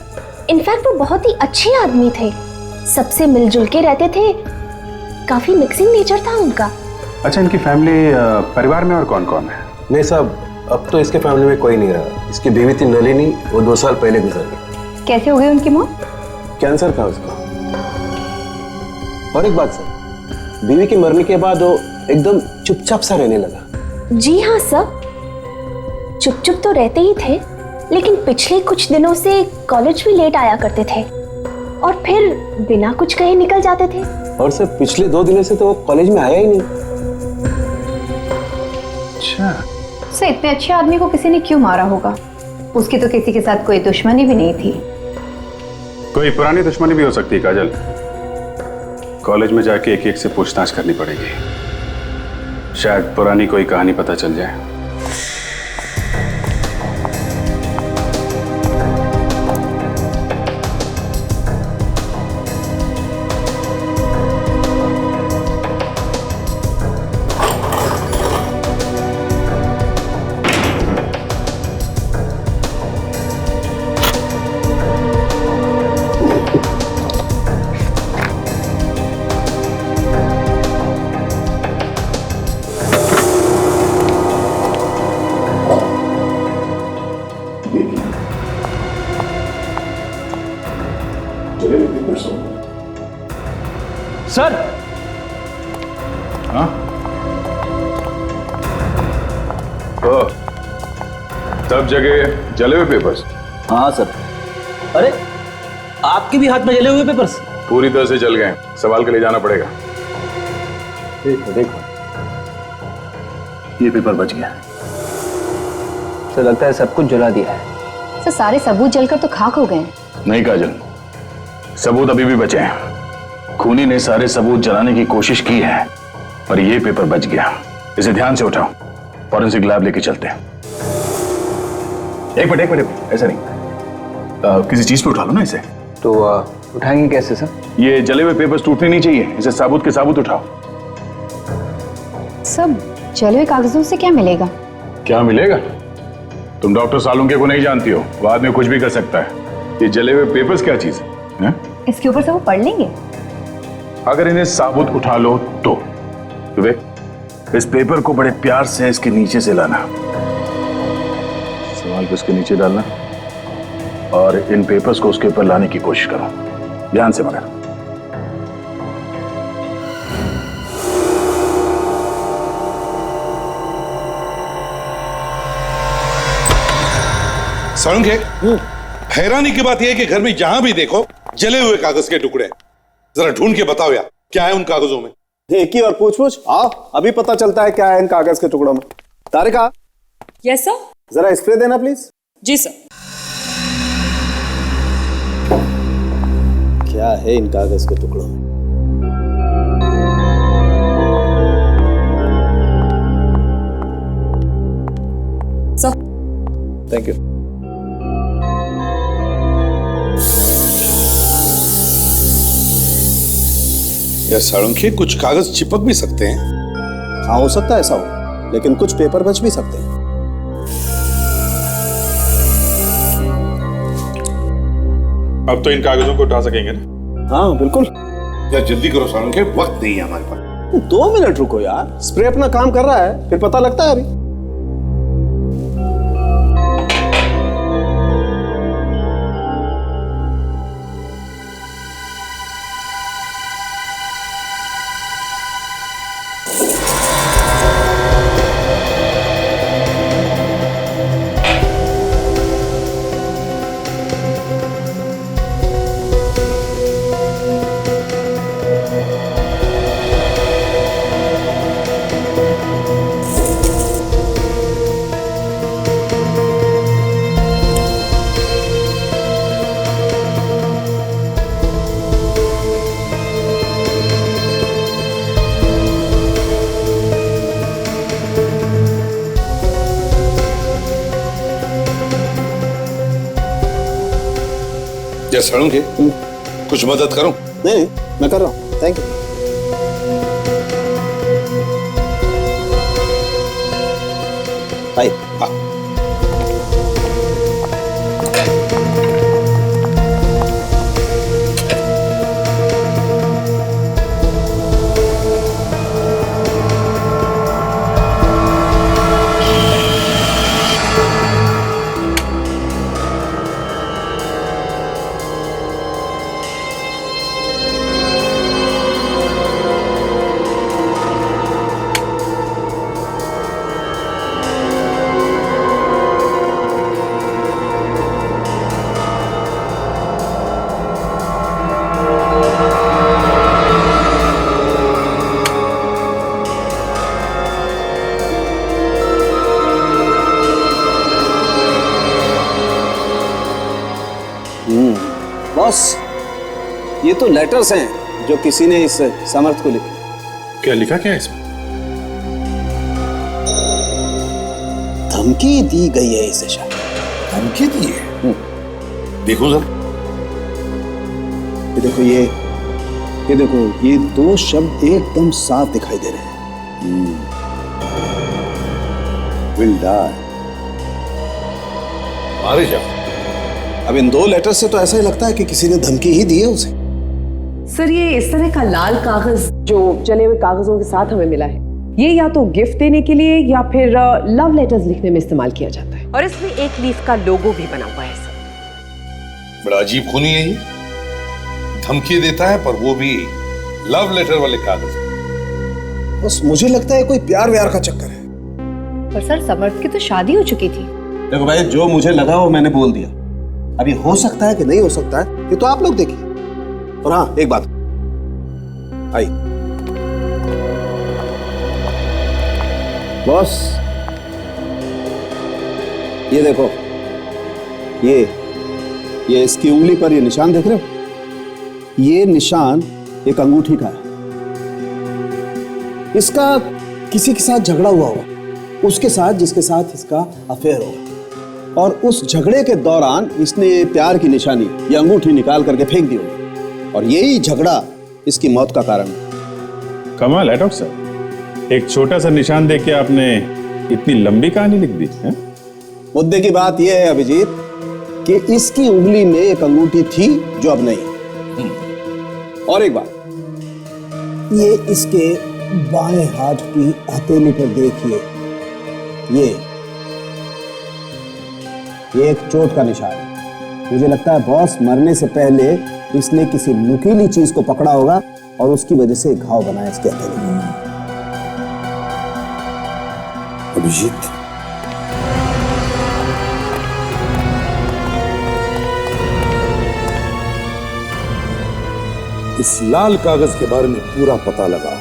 इनफैक्ट वो बहुत ही अच्छे आदमी थे, सबसे मिलजुल के रहते थे, काफी मिक्सिंग नेचर था उनका। अच्छा, इनकी फैमिली परिवार में और कौन कौन है? नहीं साहब, अब तो इसके फैमिली में कोई नहीं रहा। इसकी बीवी थी नलिनी, वो 2 साल पहले गुजर गई। कैसे हो गई उनकी मौत? कैंसर था उसका। और एक बात सर, बीवी के मरने के बाद वो एकदम चुपचाप सा रहने लगा। जी हाँ सर, चुप चुप तो रहते ही थे, लेकिन पिछले कुछ दिनों से कॉलेज भी लेट आया करते थे और फिर बिना कुछ कहे निकल जाते थे। और सर पिछले 2 दिनों से तो वो कॉलेज में आया ही नहीं। अच्छा सर, इतने अच्छे आदमी को किसी ने क्यों मारा होगा? उसकी तो किसी के साथ कोई दुश्मनी भी नहीं थी। कोई पुरानी दुश्मनी भी हो सकती है काजल। कॉलेज में जाके एक एक से पूछताछ करनी पड़ेगी, शायद पुरानी कोई कहानी पता चल जाए। सर। हाँ? ओ, सब जगह जले हुए पेपर्स? हाँ सर। अरे आपके भी हाथ में जले हुए पेपर्स? पूरी तरह से जल गए, संभाल के ले जाना पड़ेगा। देखो देखो, ये पेपर बच गया। सर लगता है सब कुछ जला दिया है। सर सारे सबूत जलकर तो खाक हो गए। नहीं काजल, सबूत अभी भी बचे हैं। खूनी ने सारे सबूत जलाने की कोशिश की है, पर ये पेपर बच गया। इसे ध्यान से उठाओ, फॉरेंसिक लैब लेके चलते हैं। एक मिनट, ऐसा नहीं, किसी चीज पे उठा लो ना इसे। तो उठाएंगे कैसे सर? ये जले हुए पेपर्स टूटने नहीं चाहिए, इसे साबुत के साबुत उठाओ। सब जले हुए कागजों से क्या मिलेगा? क्या मिलेगा? तुम डॉक्टर सालुंके को नहीं जानती हो, वो आदमी कुछ भी कर सकता है। ये जले हुए पेपर्स क्या चीज है? इसके ऊपर से वो पढ़ लेंगे। अगर इन्हें साबुत उठा लो तो विवेक, इस पेपर को बड़े प्यार से इसके नीचे से लाना, संभाल को इसके नीचे डालना और इन पेपर्स को उसके ऊपर लाने की कोशिश करो, ध्यान से मगर। सालुंके, हैरानी की बात यह है कि घर में जहां भी देखो जले हुए कागज के टुकड़े। जरा ढूंढ के बताओ यार, क्या है उन कागजों में? देखिए और पूछ आओ, अभी पता चलता है क्या है इन कागज के टुकड़ों में। तारिका। Yes sir. जरा स्प्रे देना प्लीज। जी सर। क्या है इन कागज के टुकड़ों में? सर। Thank you. यार सालुंके, कुछ कागज चिपक भी सकते हैं। हाँ हो सकता है ऐसा हो, लेकिन कुछ पेपर बच भी सकते हैं। अब तो इन कागजों को उठा सकेंगे ना? हाँ बिल्कुल। यार जल्दी करो सालुंके, वक्त नहीं है हमारे पास। 2 मिनट रुको यार, स्प्रे अपना काम कर रहा है, फिर पता लगता है अभी। या सालुंके, कुछ मदद करूं? नहीं, मैं कर रहा हूं। Thank you. आइए। हाँ। तो लेटर्स हैं जो किसी ने इस समर्थ को लिखे। क्या लिखा क्या है इसमें? धमकी दी गई है इसे शायद। धमकी दी है? देखो सर, ये देखो, ये देखो, ये दो शब्द एकदम साफ दिखाई दे रहे हैं। Will die. मारे जा। अब इन दो लेटर से तो ऐसा ही लगता है कि किसी ने धमकी ही दी है उसे। सर, ये इस तरह का लाल कागज जो जले हुए कागजों के साथ हमें मिला है, ये या तो गिफ्ट देने के लिए या फिर लव लेटर्स लिखने में इस्तेमाल किया जाता है। और इसमें एक लीफ का लोगो भी बना हुआ है सर। बड़ा अजीब खूनी है ये। धमकी देता है पर वो भी लव लेटर वाले कागज। बस मुझे लगता है कोई प्यार व्यार का चक्कर है। पर सर, समर्थ की तो शादी हो चुकी थी। देखो भाई, जो मुझे लगा वो मैंने बोल दिया। अभी हो सकता है कि नहीं हो सकता है, ये तो आप लोग देखिए। और हाँ, एक बात आई, बॉस, ये देखो, ये इसकी उंगली पर ये निशान देख रहे हो? ये निशान एक अंगूठी का है। इसका किसी के साथ झगड़ा हुआ होगा, उसके साथ जिसके साथ इसका अफेयर होगा, और उस झगड़े के दौरान इसने प्यार की निशानी, ये अंगूठी निकाल करके फेंक दी होगी, और यही झगड़ा इसकी मौत का कारण है। कमाल है डॉक्टर साहब, एक छोटा सा निशान देख के आपने इतनी लंबी कहानी लिख दी है? मुद्दे की बात यह है अभिजीत कि इसकी उंगली में एक अंगूठी थी जो अब नहीं। और एक बात, ये इसके बाएं हाथ की हथेली पर देखिए, ये एक चोट का निशान है। मुझे लगता है बॉस, मरने से पहले इसने किसी नुकीली चीज को पकड़ा होगा और उसकी वजह से घाव बनाया इसके हथेली में। अभिजीत, इस लाल कागज के बारे में पूरा पता लगाओ।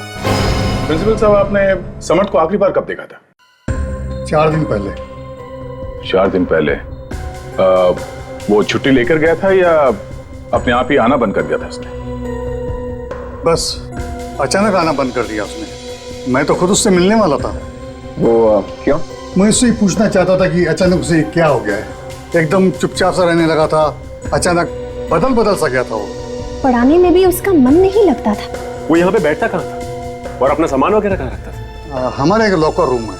प्रिंसिपल साहब, आपने समर्थ को आखिरी बार कब देखा था? 4 दिन पहले। 4 दिन पहले? वो छुट्टी लेकर गया था या अपने आप ही आना बंद कर दिया था उसने? बस अचानक आना बंद कर दिया उसने। मैं तो खुद उससे मिलने वाला था। वो क्यों? मैं उससे पूछना चाहता था कि अचानक उसे क्या हो गया है। एकदम चुपचाप सा रहने लगा था, अचानक बदल सा गया था वो। पढ़ाने में भी उसका मन नहीं लगता था। वो यहाँ पे बैठता कहाँ था और अपना सामान वगैरह कहाँ रखता था? हमारा एक लॉकर रूम है,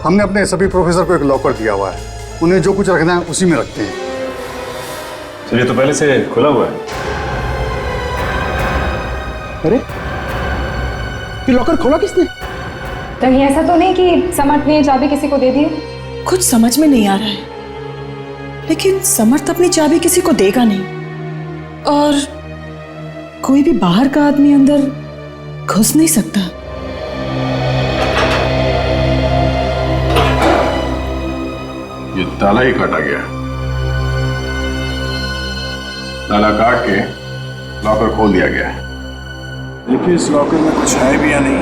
हमने अपने सभी प्रोफेसर को एक लॉकर दिया हुआ है। उन्हें जो कुछ रखना है उसी में रखते हैं। चलिए, तो पहले से खुला हुआ है। अरे, ये लॉकर खोला किसने? कहीं ऐसा तो नहीं कि समर्थ ने चाबी किसी को दे दी? कुछ समझ में नहीं आ रहा है, लेकिन समर्थ अपनी चाबी किसी को देगा नहीं, और कोई भी बाहर का आदमी अंदर घुस नहीं सकता। ये ताला ही काटा गया। ताला काट के लॉकर खोल दिया गया है। देखिए, इस लॉकर में कुछ है भी या नहीं।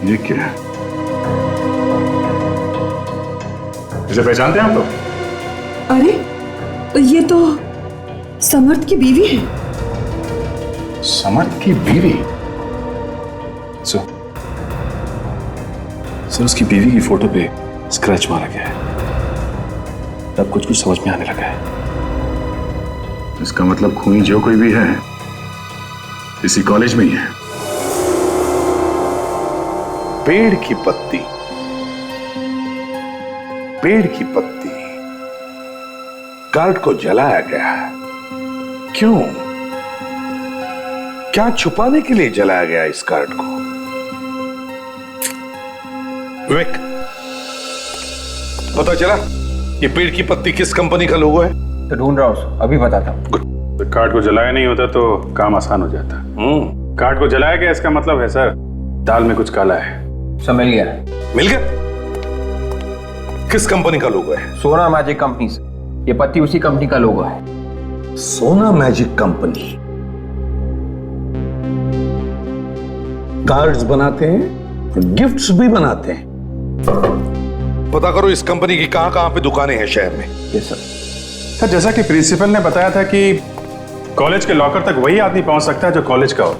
ये क्या है? इसे पहचानते हैं आप लोग? अरे, ये तो समर्थ की बीवी है। समर्थ की बीवी? सर, उसकी बीवी की फोटो पे स्क्रैच मारा गया है। तब कुछ समझ में आने लगा है। इसका मतलब खूनी जो कोई भी है, इसी कॉलेज में ही है। पेड़ की पत्ती, पेड़ की पत्ती, कार्ड को जलाया गया है। क्यों? क्या छुपाने के लिए जलाया गया इस कार्ड को? विवेक, पता चला ये पेड़ की पत्ती किस कंपनी का लोगो है? तो ढूंढ रहा हूं, अभी बताता हूं। तो कार्ड को जलाया नहीं होता तो काम आसान हो जाता। कार्ड को जलाया गया, इसका मतलब है सर दाल में कुछ काला है। सब मिल गया। मिल गया? किस कंपनी का लोगो है? सोना मैजिक कंपनी से। ये पत्ती उसी कंपनी का लोगो है। सोना मैजिक कंपनी कार्ड्स बनाते हैं गिफ्ट्स भी बनाते हैं। पता करो इस कंपनी की कहां कहां पे दुकानें हैं शहर में। Yes sir. सर जैसा कि प्रिंसिपल ने बताया था कि कॉलेज के लॉकर तक वही आदमी पहुंच सकता है जो कॉलेज का हो,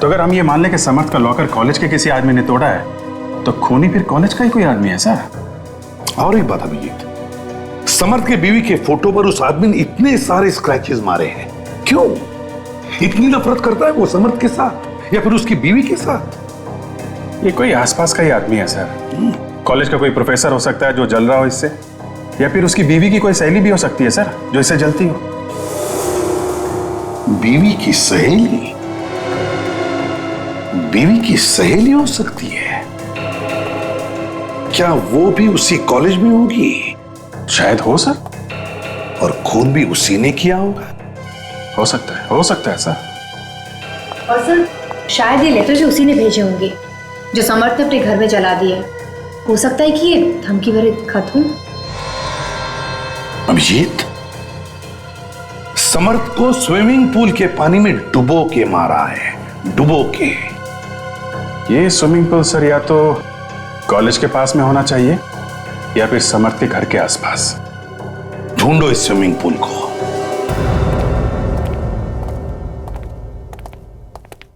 तो अगर हम ये मान लें कि समर्थ का लॉकर कॉलेज के किसी आदमी ने तोड़ा है, तो खूनी फिर कॉलेज का ही कोई आदमी है सर। और एक बात अभिजीत, समर्थ के बीवी के फोटो पर उस आदमी ने इतने सारे स्क्रैचेस मारे हैं, क्यों? इतनी नफरत करता है वो समर्थ के साथ या फिर उसकी बीवी के साथ? ये कोई आसपास का ही आदमी है सर। कॉलेज का कोई प्रोफेसर हो सकता है जो जल रहा हो इससे, या फिर उसकी बीवी की कोई सहेली भी हो सकती है सर जो इससे जलती हो। बीवी की सहेली? बीवी की सहेली हो सकती है? क्या वो भी उसी कॉलेज में होगी? शायद हो सर। और खून भी उसी ने किया होगा? हो सकता है सर। और सर शायद ये लेटर जो उसी ने भेजे होंगे जो समर्थ ने अपने घर में जला दिए। हो सकता है कि ये धमकी भरे खत हो। अभिजीत, समर्थ को स्विमिंग पूल के पानी में डुबो के मारा है, डुबो के। ये स्विमिंग पूल सर या तो कॉलेज के पास में होना चाहिए या फिर समर्थ के घर के आसपास। ढूंढो इस स्विमिंग पूल को।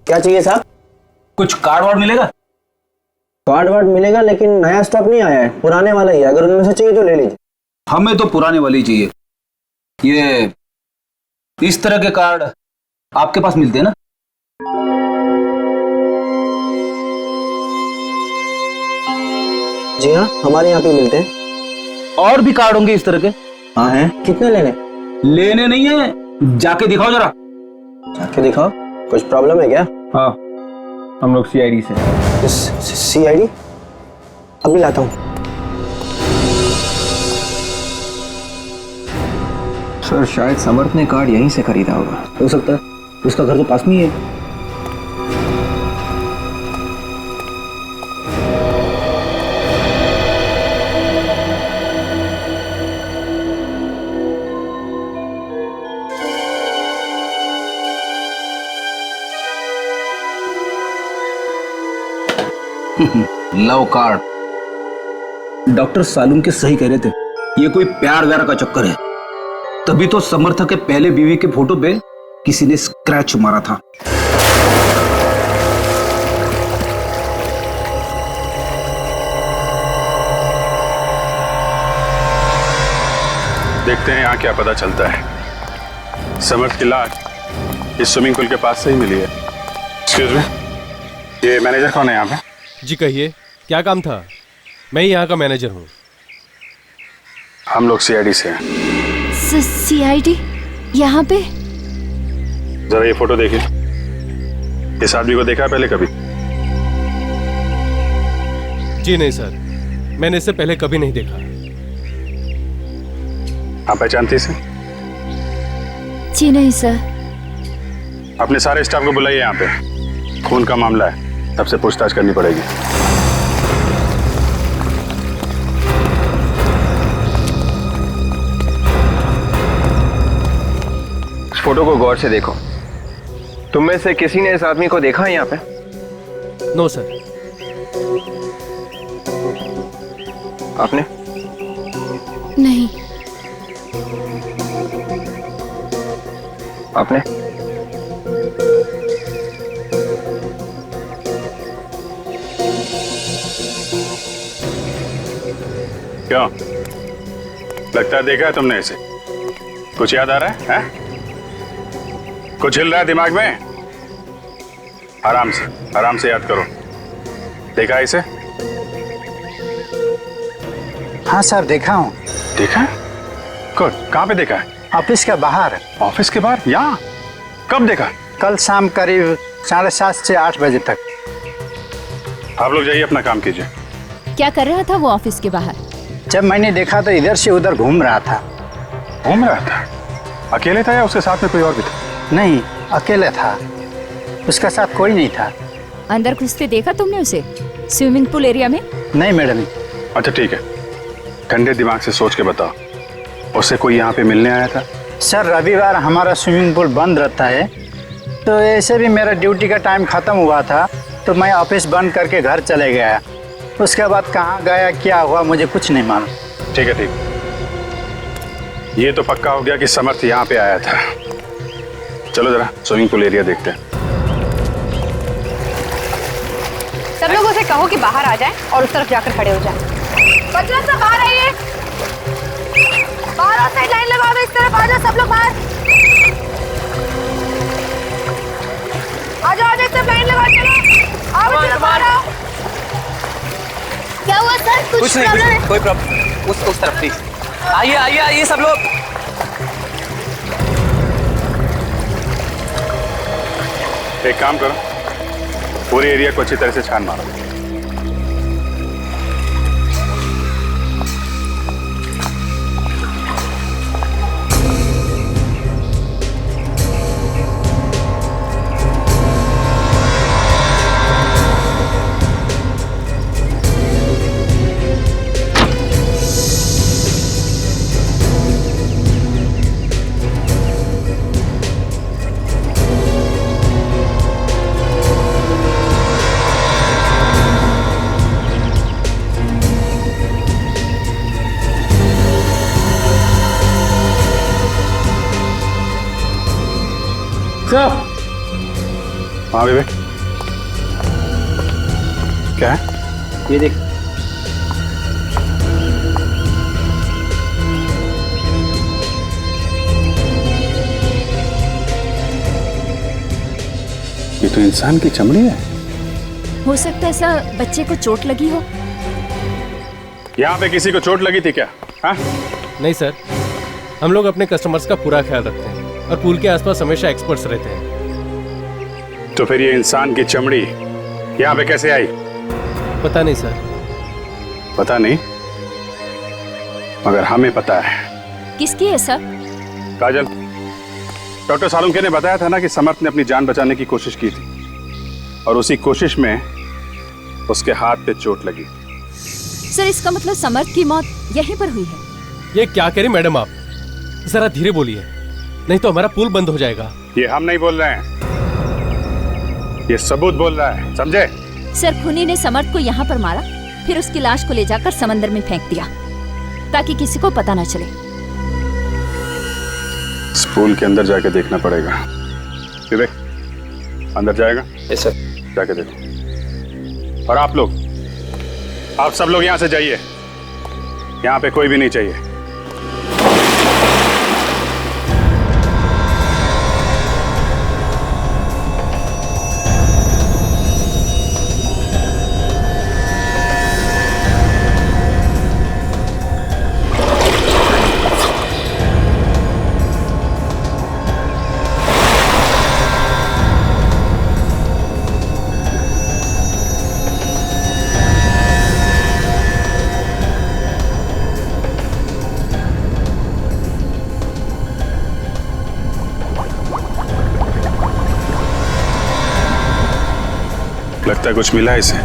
क्या चाहिए साहब? कुछ कार्ड वार्ड मिलेगा? कार्ड वार्ड मिलेगा, लेकिन नया स्टॉक नहीं आया है, पुराने वाला ही है। अगर उनमें से चाहिए तो ले लीजिए। हमें तो पुराने वाली चाहिए। ये इस तरह के कार्ड आपके पास मिलते हैं ना? जी हाँ, हमारे यहाँ पे मिलते हैं। और भी कार्ड होंगे इस तरह के? हाँ हैं। कितने लेने? लेने नहीं है, जाके दिखाओ जरा। जाके दिखाओ? कुछ प्रॉब्लम है क्या? हाँ, हम लोग सीआईडी से। सीआईडी? अभी लाता हूँ। सर शायद समर्थ ने कार्ड यहीं से खरीदा होगा। हो सकता है, उसका घर तो पास में ही है। Love card. डॉक्टर सालूम के सही कह रहे थे, ये कोई प्यार व्यार का चक्कर है। तभी तो समर्थ के पहले बीवी के फोटो पे किसी ने स्क्रैच मारा था। देखते हैं यहाँ क्या पता चलता है। समर्थ की लाश इस स्विमिंग पूल के पास से ही मिली है। एक्सक्यूज मी, ये मैनेजर कौन है यहाँ पे? जी कहिए, क्या काम था? मैं ही यहाँ का मैनेजर हूँ। हम लोग सीआईडी से हैं। सीआईडी? यहाँ पे? जरा ये फोटो देखिए। इस आदमी को देखा है पहले कभी? जी नहीं सर, मैंने इससे पहले कभी नहीं देखा। आप पहचानती इसे? जी नहीं सर। अपने सारे स्टाफ को बुलाइए यहाँ पे। खून का मामला है, सबसे पूछताछ करनी पड़ेगी। इस फोटो को गौर से देखो। तुम में से किसी ने इस आदमी को देखा है यहाँ पे? No sir. आपने? नहीं। आपने? क्यों? लगता है देखा है तुमने इसे। कुछ याद आ रहा है? कुछ हिल रहा है दिमाग में? आराम से याद करो। देखा है इसे? हाँ सर, देखा हूँ। देखा है? गुड। कहाँ पे देखा है? ऑफिस के बाहर। ऑफिस के बाहर? यहाँ? कब देखा? कल शाम करीब 7:30 से 8 बजे तक। आप लोग जाइए, अपना काम कीजिए। क्या कर रहा था वो ऑफिस के बाहर? जब मैंने देखा तो इधर से उधर घूम रहा था। घूम रहा था? अकेले था या उसके साथ में कोई और भी था? नहीं, अकेले था। उसका साथ कोई नहीं था। अंदर घुसते देखा तुमने उसे स्विमिंग पूल एरिया में? नहीं मैडम। अच्छा ठीक है, ठंडे दिमाग से सोच के बताओ, उससे कोई यहाँ पे मिलने आया था? सर रविवार हमारा स्विमिंग पूल बंद रहता है, तो ऐसे भी मेरा ड्यूटी का टाइम खत्म हुआ था तो मैं ऑफिस बंद करके घर चले गया। उसके बाद कहाँ गया क्या हुआ मुझे कुछ नहीं मालूम। ठीक है, ठीक। ये तो पक्का हो गया कि समर्थ यहाँ पे आया था। चलो जरा स्विमिंग पूल एरिया देखते हैं। सब लोगों से कहो कि बाहर आ जाएं और उस तरफ जाकर खड़े हो जाएं। बच्चों सब बाहर आइए, बाहर साइड लाइन लगाओ, इस तरफ आ जाओ सब लोग बाहर। आ जाओ, इस तरफ लाइन लगाओ, चलो आओ बच्चों बाहर आओ। क्या हुआ सर? कुछ नहीं, कोई प्रॉब्लम। उस तरफ प्लीज। आइए आइए आइए सब लोग। एक काम करो, पूरे एरिया को अच्छी तरह से छान मारो। हाँ विवेक, क्या है? ये देख। ये तो इंसान की चमड़ी है। हो सकता है ऐसा बच्चे को चोट लगी हो। यहाँ पे किसी को चोट लगी थी क्या? हाँ? नहीं सर, हम लोग अपने कस्टमर्स का पूरा ख्याल रखते हैं और पूल के आसपास हमेशा एक्सपर्ट्स रहते हैं। तो फिर ये इंसान की चमड़ी यहाँ पे कैसे आई? पता नहीं सर। पता नहीं, मगर हमें पता है। किसकी है सर? काजल, डॉक्टर सालुंके ने बताया था ना कि समर्थ ने अपनी जान बचाने की कोशिश की थी और उसी कोशिश में उसके हाथ पे चोट लगी। सर इसका मतलब समर्थ की मौत यहीं पर हुई है? ये क्या कह रही मैडम आप? जरा धीरे बोलिए, नहीं तो हमारा पुल बंद हो जाएगा। ये हम नहीं बोल रहे हैं, ये सबूत बोल रहा है, समझे? सर खूनी ने समर्थ को यहाँ पर मारा, फिर उसकी लाश को ले जाकर समंदर में फेंक दिया ताकि किसी को पता न चले। इस पुल के अंदर जाके देखना पड़ेगा। विवेक, अंदर जाएगा? Yes sir. जाके देखो। और आप लोग, आप सब लोग यहाँ से जाइए, यहाँ पे कोई भी नहीं चाहिए। लगता है कुछ मिला है इसे।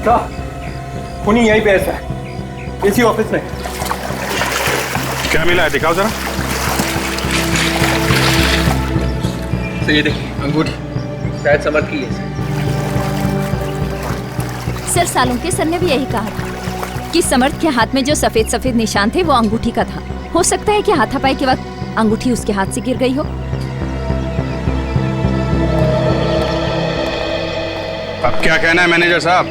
क्या? खूनी यहीं पे ऐसा है, इसी ऑफिस में। क्या मिला है, दिखाओ जरा। तो ये देखिए अंगूठी, शायद समर्थ की है। सर सालुंके सर ने भी यही कहा था कि समर्थ के हाथ में जो सफेद सफेद निशान थे वो अंगूठी का था। हो सकता है कि हाथापाई के वक्त अंगूठी उसके हाथ से गिर गई हो। अब क्या कहना है मैनेजर साहब?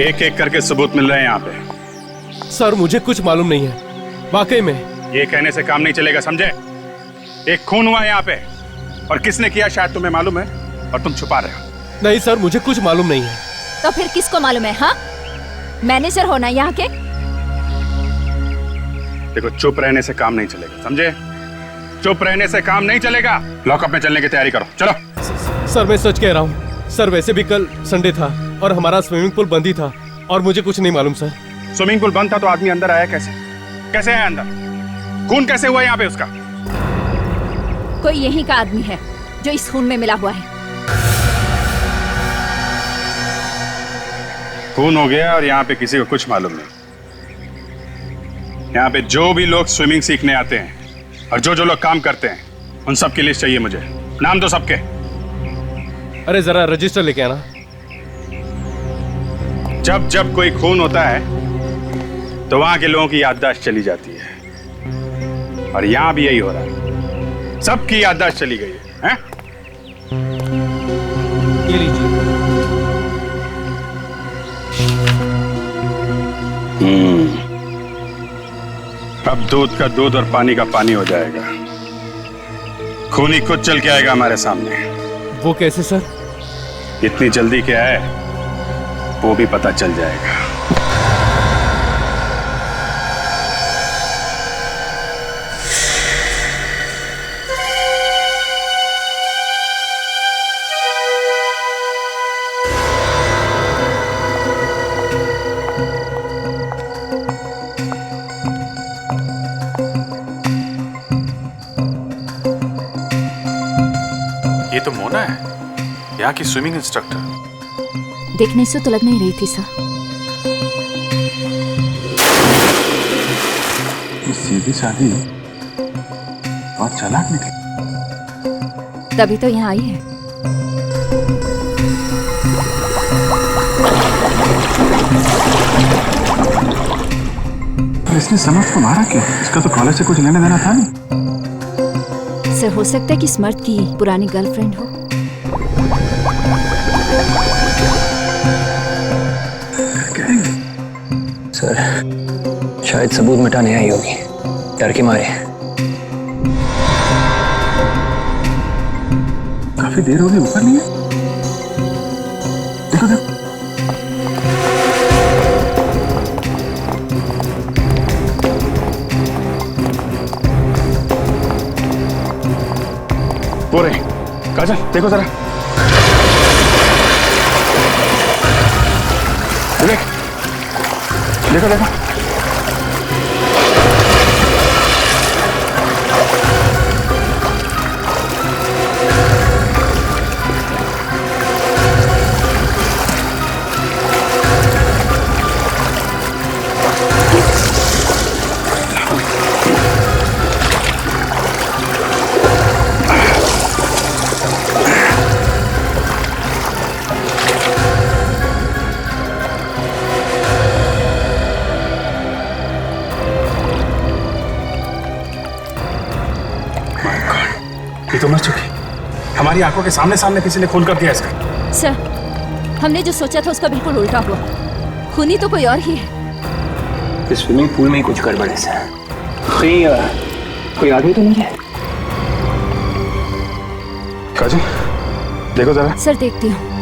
एक एक करके सबूत मिल रहे हैं यहाँ पे। सर मुझे कुछ मालूम नहीं है, वाकई में। ये कहने से काम नहीं चलेगा, समझे? एक खून हुआ है यहाँ पे और किसने किया शायद तुम्हें मालूम है और तुम छुपा रहे हो। नहीं सर, मुझे कुछ मालूम नहीं है। तो फिर किसको मालूम है? हाँ, मैनेजर होना यहाँ के। देखो, चुप रहने से काम नहीं चलेगा, समझे? चुप रहने से काम नहीं चलेगा। लॉकअप में चलने की तैयारी करो, चलो। सर मैं सच कह रहा हूँ सर, वैसे भी कल संडे था और हमारा स्विमिंग पूल बंद ही था और मुझे कुछ नहीं मालूम सर। स्विमिंग पूल बंद था तो आदमी अंदर आया कैसे? कैसे आया अंदर? खून कैसे हुआ यहाँ पे उसका? कोई यहीं का आदमी है जो इस खून में मिला हुआ है। खून हो गया और यहाँ पे किसी को कुछ मालूम नहीं। यहाँ पे जो भी लोग स्विमिंग सीखने आते हैं और जो जो लोग काम करते हैं, उन सब की लिस्ट चाहिए मुझे। नाम दो सबके। अरे जरा रजिस्टर लेके आना। जब जब कोई खून होता है तो वहां के लोगों की याददाश्त चली जाती है, और यहां भी यही हो रहा है। सबकी याददाश्त चली गई है, हैं? ये लीजिए। अब दूध का दूध और पानी का पानी हो जाएगा। खूनी खुद चल के आएगा हमारे सामने। वो कैसे सर? इतनी जल्दी क्या है, वो भी पता चल जाएगा। ये तो मोना है, यहाँ की स्विमिंग इंस्ट्रक्टर। देखने से तो लग नहीं रही थी सर। सीधी सादी और चालाक निकली। तभी तो यहाँ आई है। पर इसने समर्थ को मारा क्यों? इसका तो कॉलेज से कुछ लेने देना था नहीं। सर हो सकता है कि समर्थ की पुरानी गर्लफ्रेंड हो। सर शायद सबूत मिटाने आई होगी, डर के मारे। काफी देर हो गई, ऊपर नहीं है। देखो देखो। वो रही। काजल देखो जरा। देख देखो देखो। ये तो मर चुकी। हमारी आंखों के सामने सामने किसी ने खून कर दिया इसका। सर हमने जो सोचा था उसका बिल्कुल उल्टा हुआ। खूनी तो कोई और ही है। इस स्विमिंग पूल में ही कुछ गड़बड़ है सर। कहीं कोई आदमी तो नहीं है? काजल देखो जरा। सर देखती हूँ।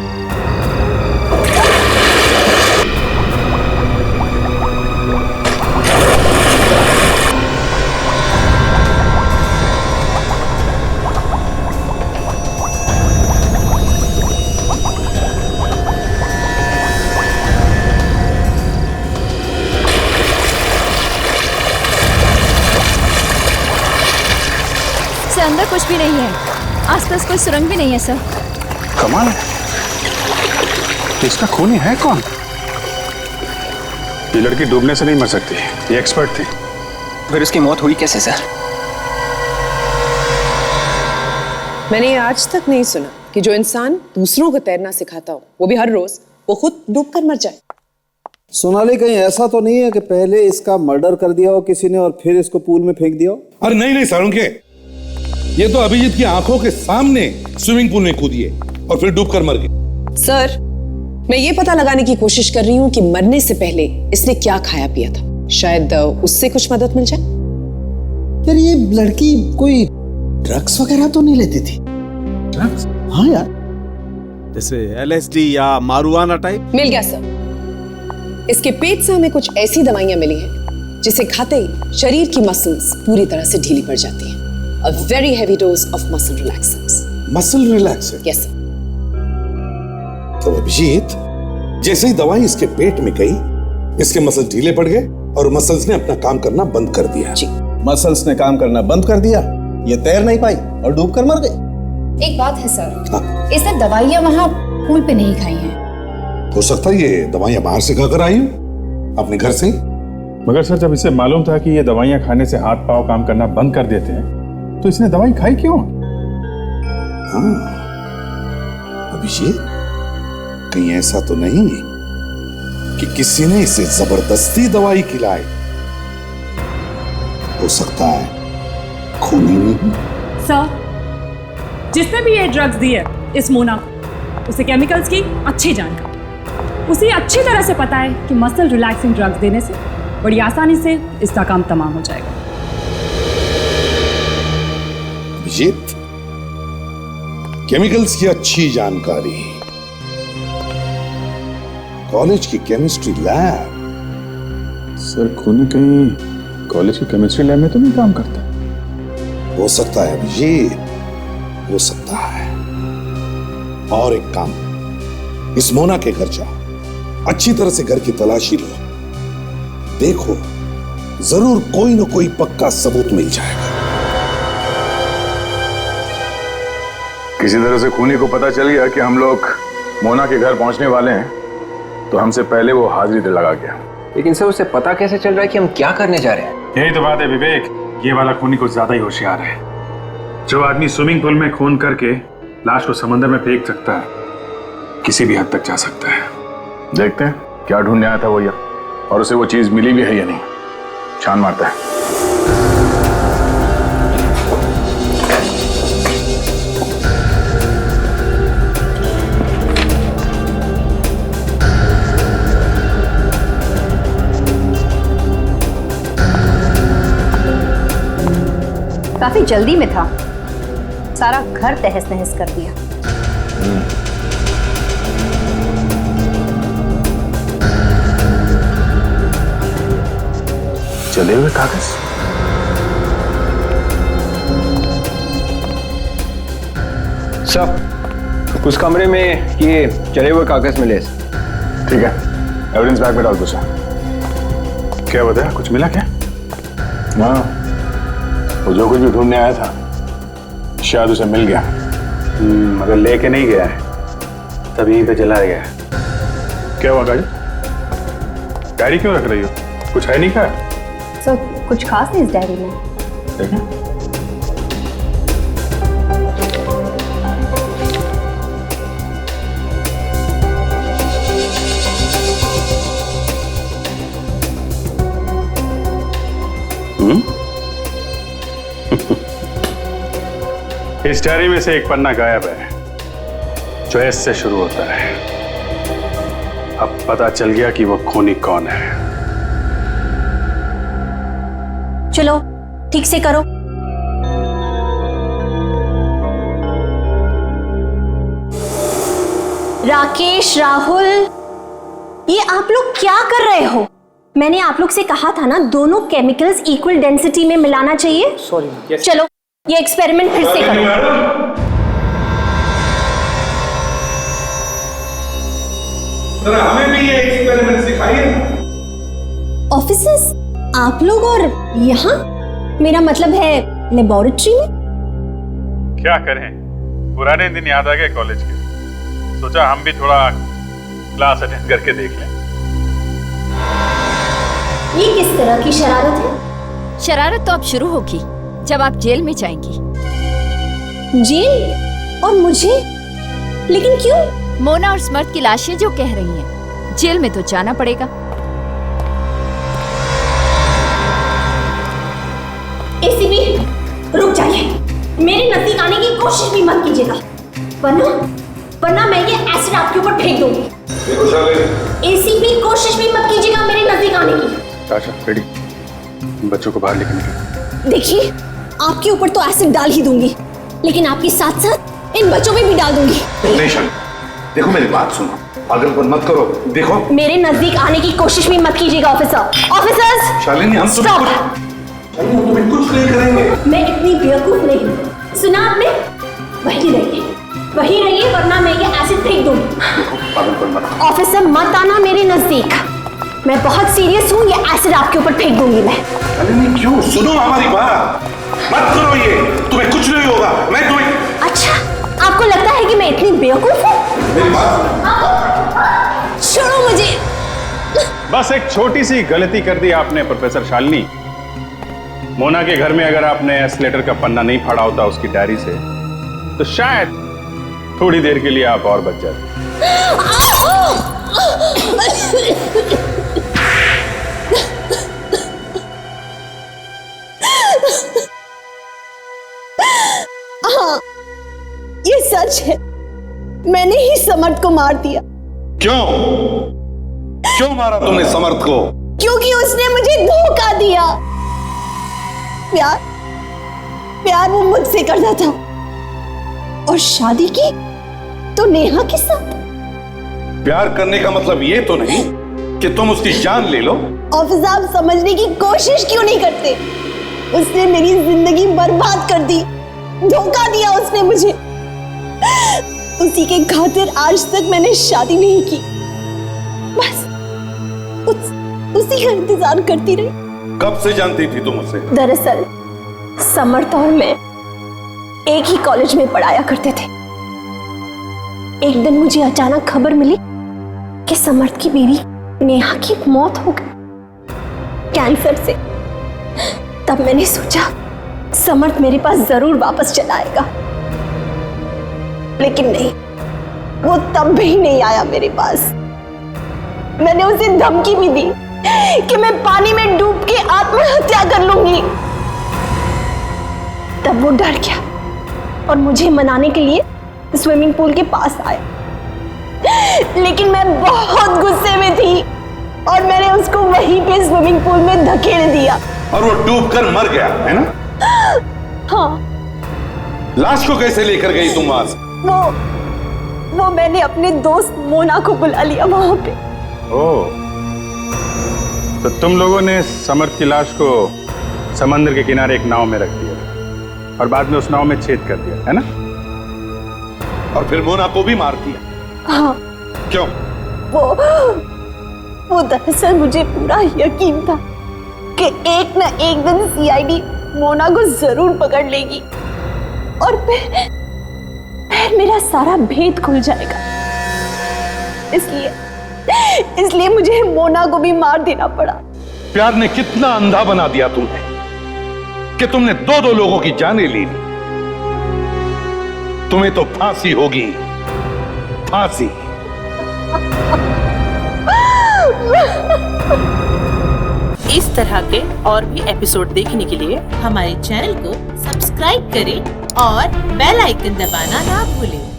अंदर कुछ भी नहीं है, आसपास कोई सुरंग भी नहीं है सर। कमाल है। इसका खूनी है कौन? ये लड़की डूबने से नहीं मर सकती, ये एक्सपर्ट थी। फिर उसकी मौत हुई कैसे सर? मैंने आज तक नहीं सुना कि जो इंसान दूसरों को तैरना सिखाता हो, वो भी हर रोज, वो खुद डूबकर मर जाए। सोनाली कहीं ऐसा तो नहीं है कि पहले इसका मर्डर कर दिया हो किसी ने और फिर इसको पूल में फेंक दिया हो? अरे नहीं नहीं सारुंके, ये तो अभिजीत की आंखों के सामने स्विमिंग पूल में कूदी है और फिर डूबकर मर गई। सर मैं ये पता लगाने की कोशिश कर रही हूँ कि मरने से पहले इसने क्या खाया पिया था, शायद उससे कुछ मदद मिल जाए। यार ये लड़की कोई ड्रग्स वगैरह तो नहीं लेती थी? ड्रग्स? हाँ यार, जैसे LSD या मारुआना टाइप। मिल गया सर। इसके पेट से हमें कुछ ऐसी दवाइयां मिली हैं जिसे खाते ही शरीर की मसल्स पूरी तरह से ढीली पड़ जाती हैं। A very heavy dose of muscle relaxants. Muscle relaxant? Yes sir. तो अभिजीत, जैसे ही दवाई इसके पेट में गई, इसके मसल ढीले पड़ गए और मसल्स ने अपना काम करना बंद कर दिया। जी। मसल्स ने काम करना बंद कर दिया, ये तैर नहीं पाई और डूबकर मर गई। एक बात है सर, इसने दवाइयाँ वहाँ पूल पे नहीं खाई हैं। हो सकता है ये दवाइयां बाहर से खाकर आई हूं, अपने घर से। मगर सर जब इसे मालूम था कि ये दवाइयां खाने से हाथ पांव काम करना बंद कर देते हैं तो इसने दवाई खाई क्यों? हाँ, अभिषेक, कहीं ऐसा तो नहीं कि किसी ने इसे जबरदस्ती दवाई खिलाई? हो सकता है खूनी नहीं। सर, जिसने भी ये ड्रग्स दी है इस मोना को, उसे केमिकल्स की अच्छी जानकारी, उसे अच्छी तरह से पता है कि मसल रिलैक्सिंग ड्रग्स देने से बड़ी आसानी से इसका काम तमाम हो जाएगा। अभिजीत, केमिकल्स की अच्छी जानकारी, कॉलेज की केमिस्ट्री लैब। सर खूनी कहीं कॉलेज की केमिस्ट्री लैब में तो नहीं काम करता? हो सकता है अभिजीत, हो सकता है। और एक काम, इस मोना के घर जाओ, अच्छी तरह से घर की तलाशी लो, देखो जरूर कोई ना कोई पक्का सबूत मिल जाएगा। किसी तरह से खूनी को पता चल गया कि हम लोग मोना के घर पहुंचने वाले हैं, तो हमसे पहले वो हाजिरी लगा गया। लेकिन सर उसे पता कैसे चल रहा है कि हम क्या करने जा रहे हैं? यही तो बात है विवेक, ये वाला खूनी कुछ ज्यादा ही होशियार है। जो आदमी स्विमिंग पूल में खून करके लाश को समंदर में फेंक सकता है, किसी भी हद तक जा सकता है। देखते हैं क्या ढूंढने आया था वो, और उसे वो चीज मिली भी है या नहीं। छान मारता है। काफी जल्दी में था, सारा घर तहस नहस कर दिया। चले हुए कागज। सर, उस कमरे में ये चले हुए कागज मिले। ठीक है, एविडेंस बैग में डाल दो सर। क्या बताया, कुछ मिला क्या? हाँ, वो जो कुछ भी ढूंढने आया था शायद उसे मिल गया। मगर लेके नहीं गया है, तभी पे चला गया। क्या हुआ गाड़ी? डायरी क्यों रख रही हो? कुछ है नहीं क्या? सर, कुछ खास नहीं इस डायरी में। देखें। इस डायरी में से एक पन्ना गायब है जो एस से शुरू होता है। अब पता चल गया कि वो खूनी कौन है। चलो ठीक से करो। राकेश, राहुल, ये आप लोग क्या कर रहे हो? मैंने आप लोग से कहा था ना, दोनों केमिकल्स इक्वल डेंसिटी में मिलाना चाहिए। सॉरी। चलो ये एक्सपेरिमेंट फिर से करो। हमें भी ये एक्सपेरिमेंट सिखाइए। ऑफिसर्स, आप लोग और यहाँ? मेरा मतलब है लेबोरेटरी में। क्या करें, पुराने दिन याद आ गए कॉलेज के। सोचा हम भी थोड़ा क्लास अटेंड करके देख लें। ये किस तरह की शरारत है? शरारत तो अब शुरू होगी जब आप जेल में जाएंगी। जेल? और मुझे? लेकिन क्यों? मोना और स्मर्थ की लाशें जो कह रही हैं, जेल में तो जाना पड़ेगा। एसीपी, रुक जाइए। मेरे नजदीक आने की कोशिश भी मत कीजिएगा, वरना मैं ये एसिड आपके ऊपर फेंक दूंगी। एसीपी, कोशिश भी मत कीजिएगा मेरे नजदीक आने की। आशा, रेडी? बच्चों को बाहर लेके निकलो। देखिए, आपके ऊपर तो एसिड डाल ही दूंगी, लेकिन आपके साथ साथ इन बच्चों में भी डाल दूंगी। देखो मेरी बात सुनो, पागलपन मत करो। देखो, मेरे नजदीक आने की कोशिश भी मत कीजिएगा ऑफिसर। ऑफिसर्स, शालिनी, हम तुम्हें कुछ नहीं करेंगे। मैं इतनी बेवकूफ नहीं हूँ। सुना आपने? वही रहिए, वरना मैं ये एसिड फेंक दूंगी। पागलपन मत। ऑफिसर, मत आना मेरे नजदीक। मैं बहुत सीरियस हूँ, ये एसिड आपके ऊपर फेंक दूंगी मैं। शालिनी, क्यों? सुनो हमारी बात, मत करो ये, तुम्हें कुछ नहीं होगा। मैं तुम्हें। अच्छा, आपको लगता है कि मैं इतनी बेवकूफ हूँ? मेरी बात छोड़ो मुझे। बस एक छोटी सी गलती कर दी आपने प्रोफेसर शालिनी। मोना के घर में अगर आपने एस्केलेटर का पन्ना नहीं फाड़ा होता उसकी डायरी से, तो शायद थोड़ी देर के लिए आप और बच जाते। हाँ, ये सच है, मैंने ही समर्थ को मार दिया। क्यों? क्यों मारा तुमने समर्थ को? क्योंकि उसने मुझे धोखा दिया। प्यार वो मुझसे करता था और शादी की तो नेहा के साथ। प्यार करने का मतलब ये तो नहीं कि तुम उसकी जान ले लो। ऑफिस आप समझने की कोशिश क्यों नहीं करते? उसने मेरी जिंदगी बर्बाद कर दी, धोखा दिया उसने मुझे। उसी के खातिर आज तक मैंने शादी नहीं की, बस उसी का इंतजार करती रही। कब से जानती थी तुम उसे? दरअसल समर्थ और मैं एक ही कॉलेज में पढ़ाया करते थे। एक दिन मुझे अचानक खबर मिली कि समर्थ की बीवी नेहा की मौत हो गई कैंसर से। तब मैंने सोचा समर्थ मेरे पास जरूर वापस चला आएगा, लेकिन नहीं, वो तब भी नहीं आया मेरे पास। मैंने उसे धमकी भी दी कि मैं पानी में डूब के आत्महत्या कर लूंगी। तब वो डर गया और मुझे मनाने के लिए स्विमिंग पूल के पास आया, लेकिन मैं बहुत गुस्से में थी और मैंने उसको वहीं पे स्विमिंग पूल में धकेल दिया। और वो डूबकर मर गया, है ना? हाँ। लाश को कैसे लेकर गई तुम वहां से? वो मैंने अपने दोस्त मोना को बुला लिया वहां पे। ओह, तो तुम लोगों ने समर्थ की लाश को समंदर के किनारे एक नाव में रख दिया और बाद में उस नाव में छेद कर दिया, है ना? और फिर मोना को भी मार दिया। हाँ। क्यों? वो दरअसल मुझे पूरा यकीन था कि एक न एक दिन सीआईडी मोना को जरूर पकड़ लेगी और फिर मेरा सारा भेद खुल जाएगा। इसलिए मुझे मोना को भी मार देना पड़ा। प्यार ने कितना अंधा बना दिया तुम्हें कि तुमने दो लोगों की जानें ली। तुम्हें तो फांसी होगी, फांसी। इस तरह के और भी एपिसोड देखने के लिए हमारे चैनल को सब्सक्राइब करें और बेल आइकन दबाना ना भूलें।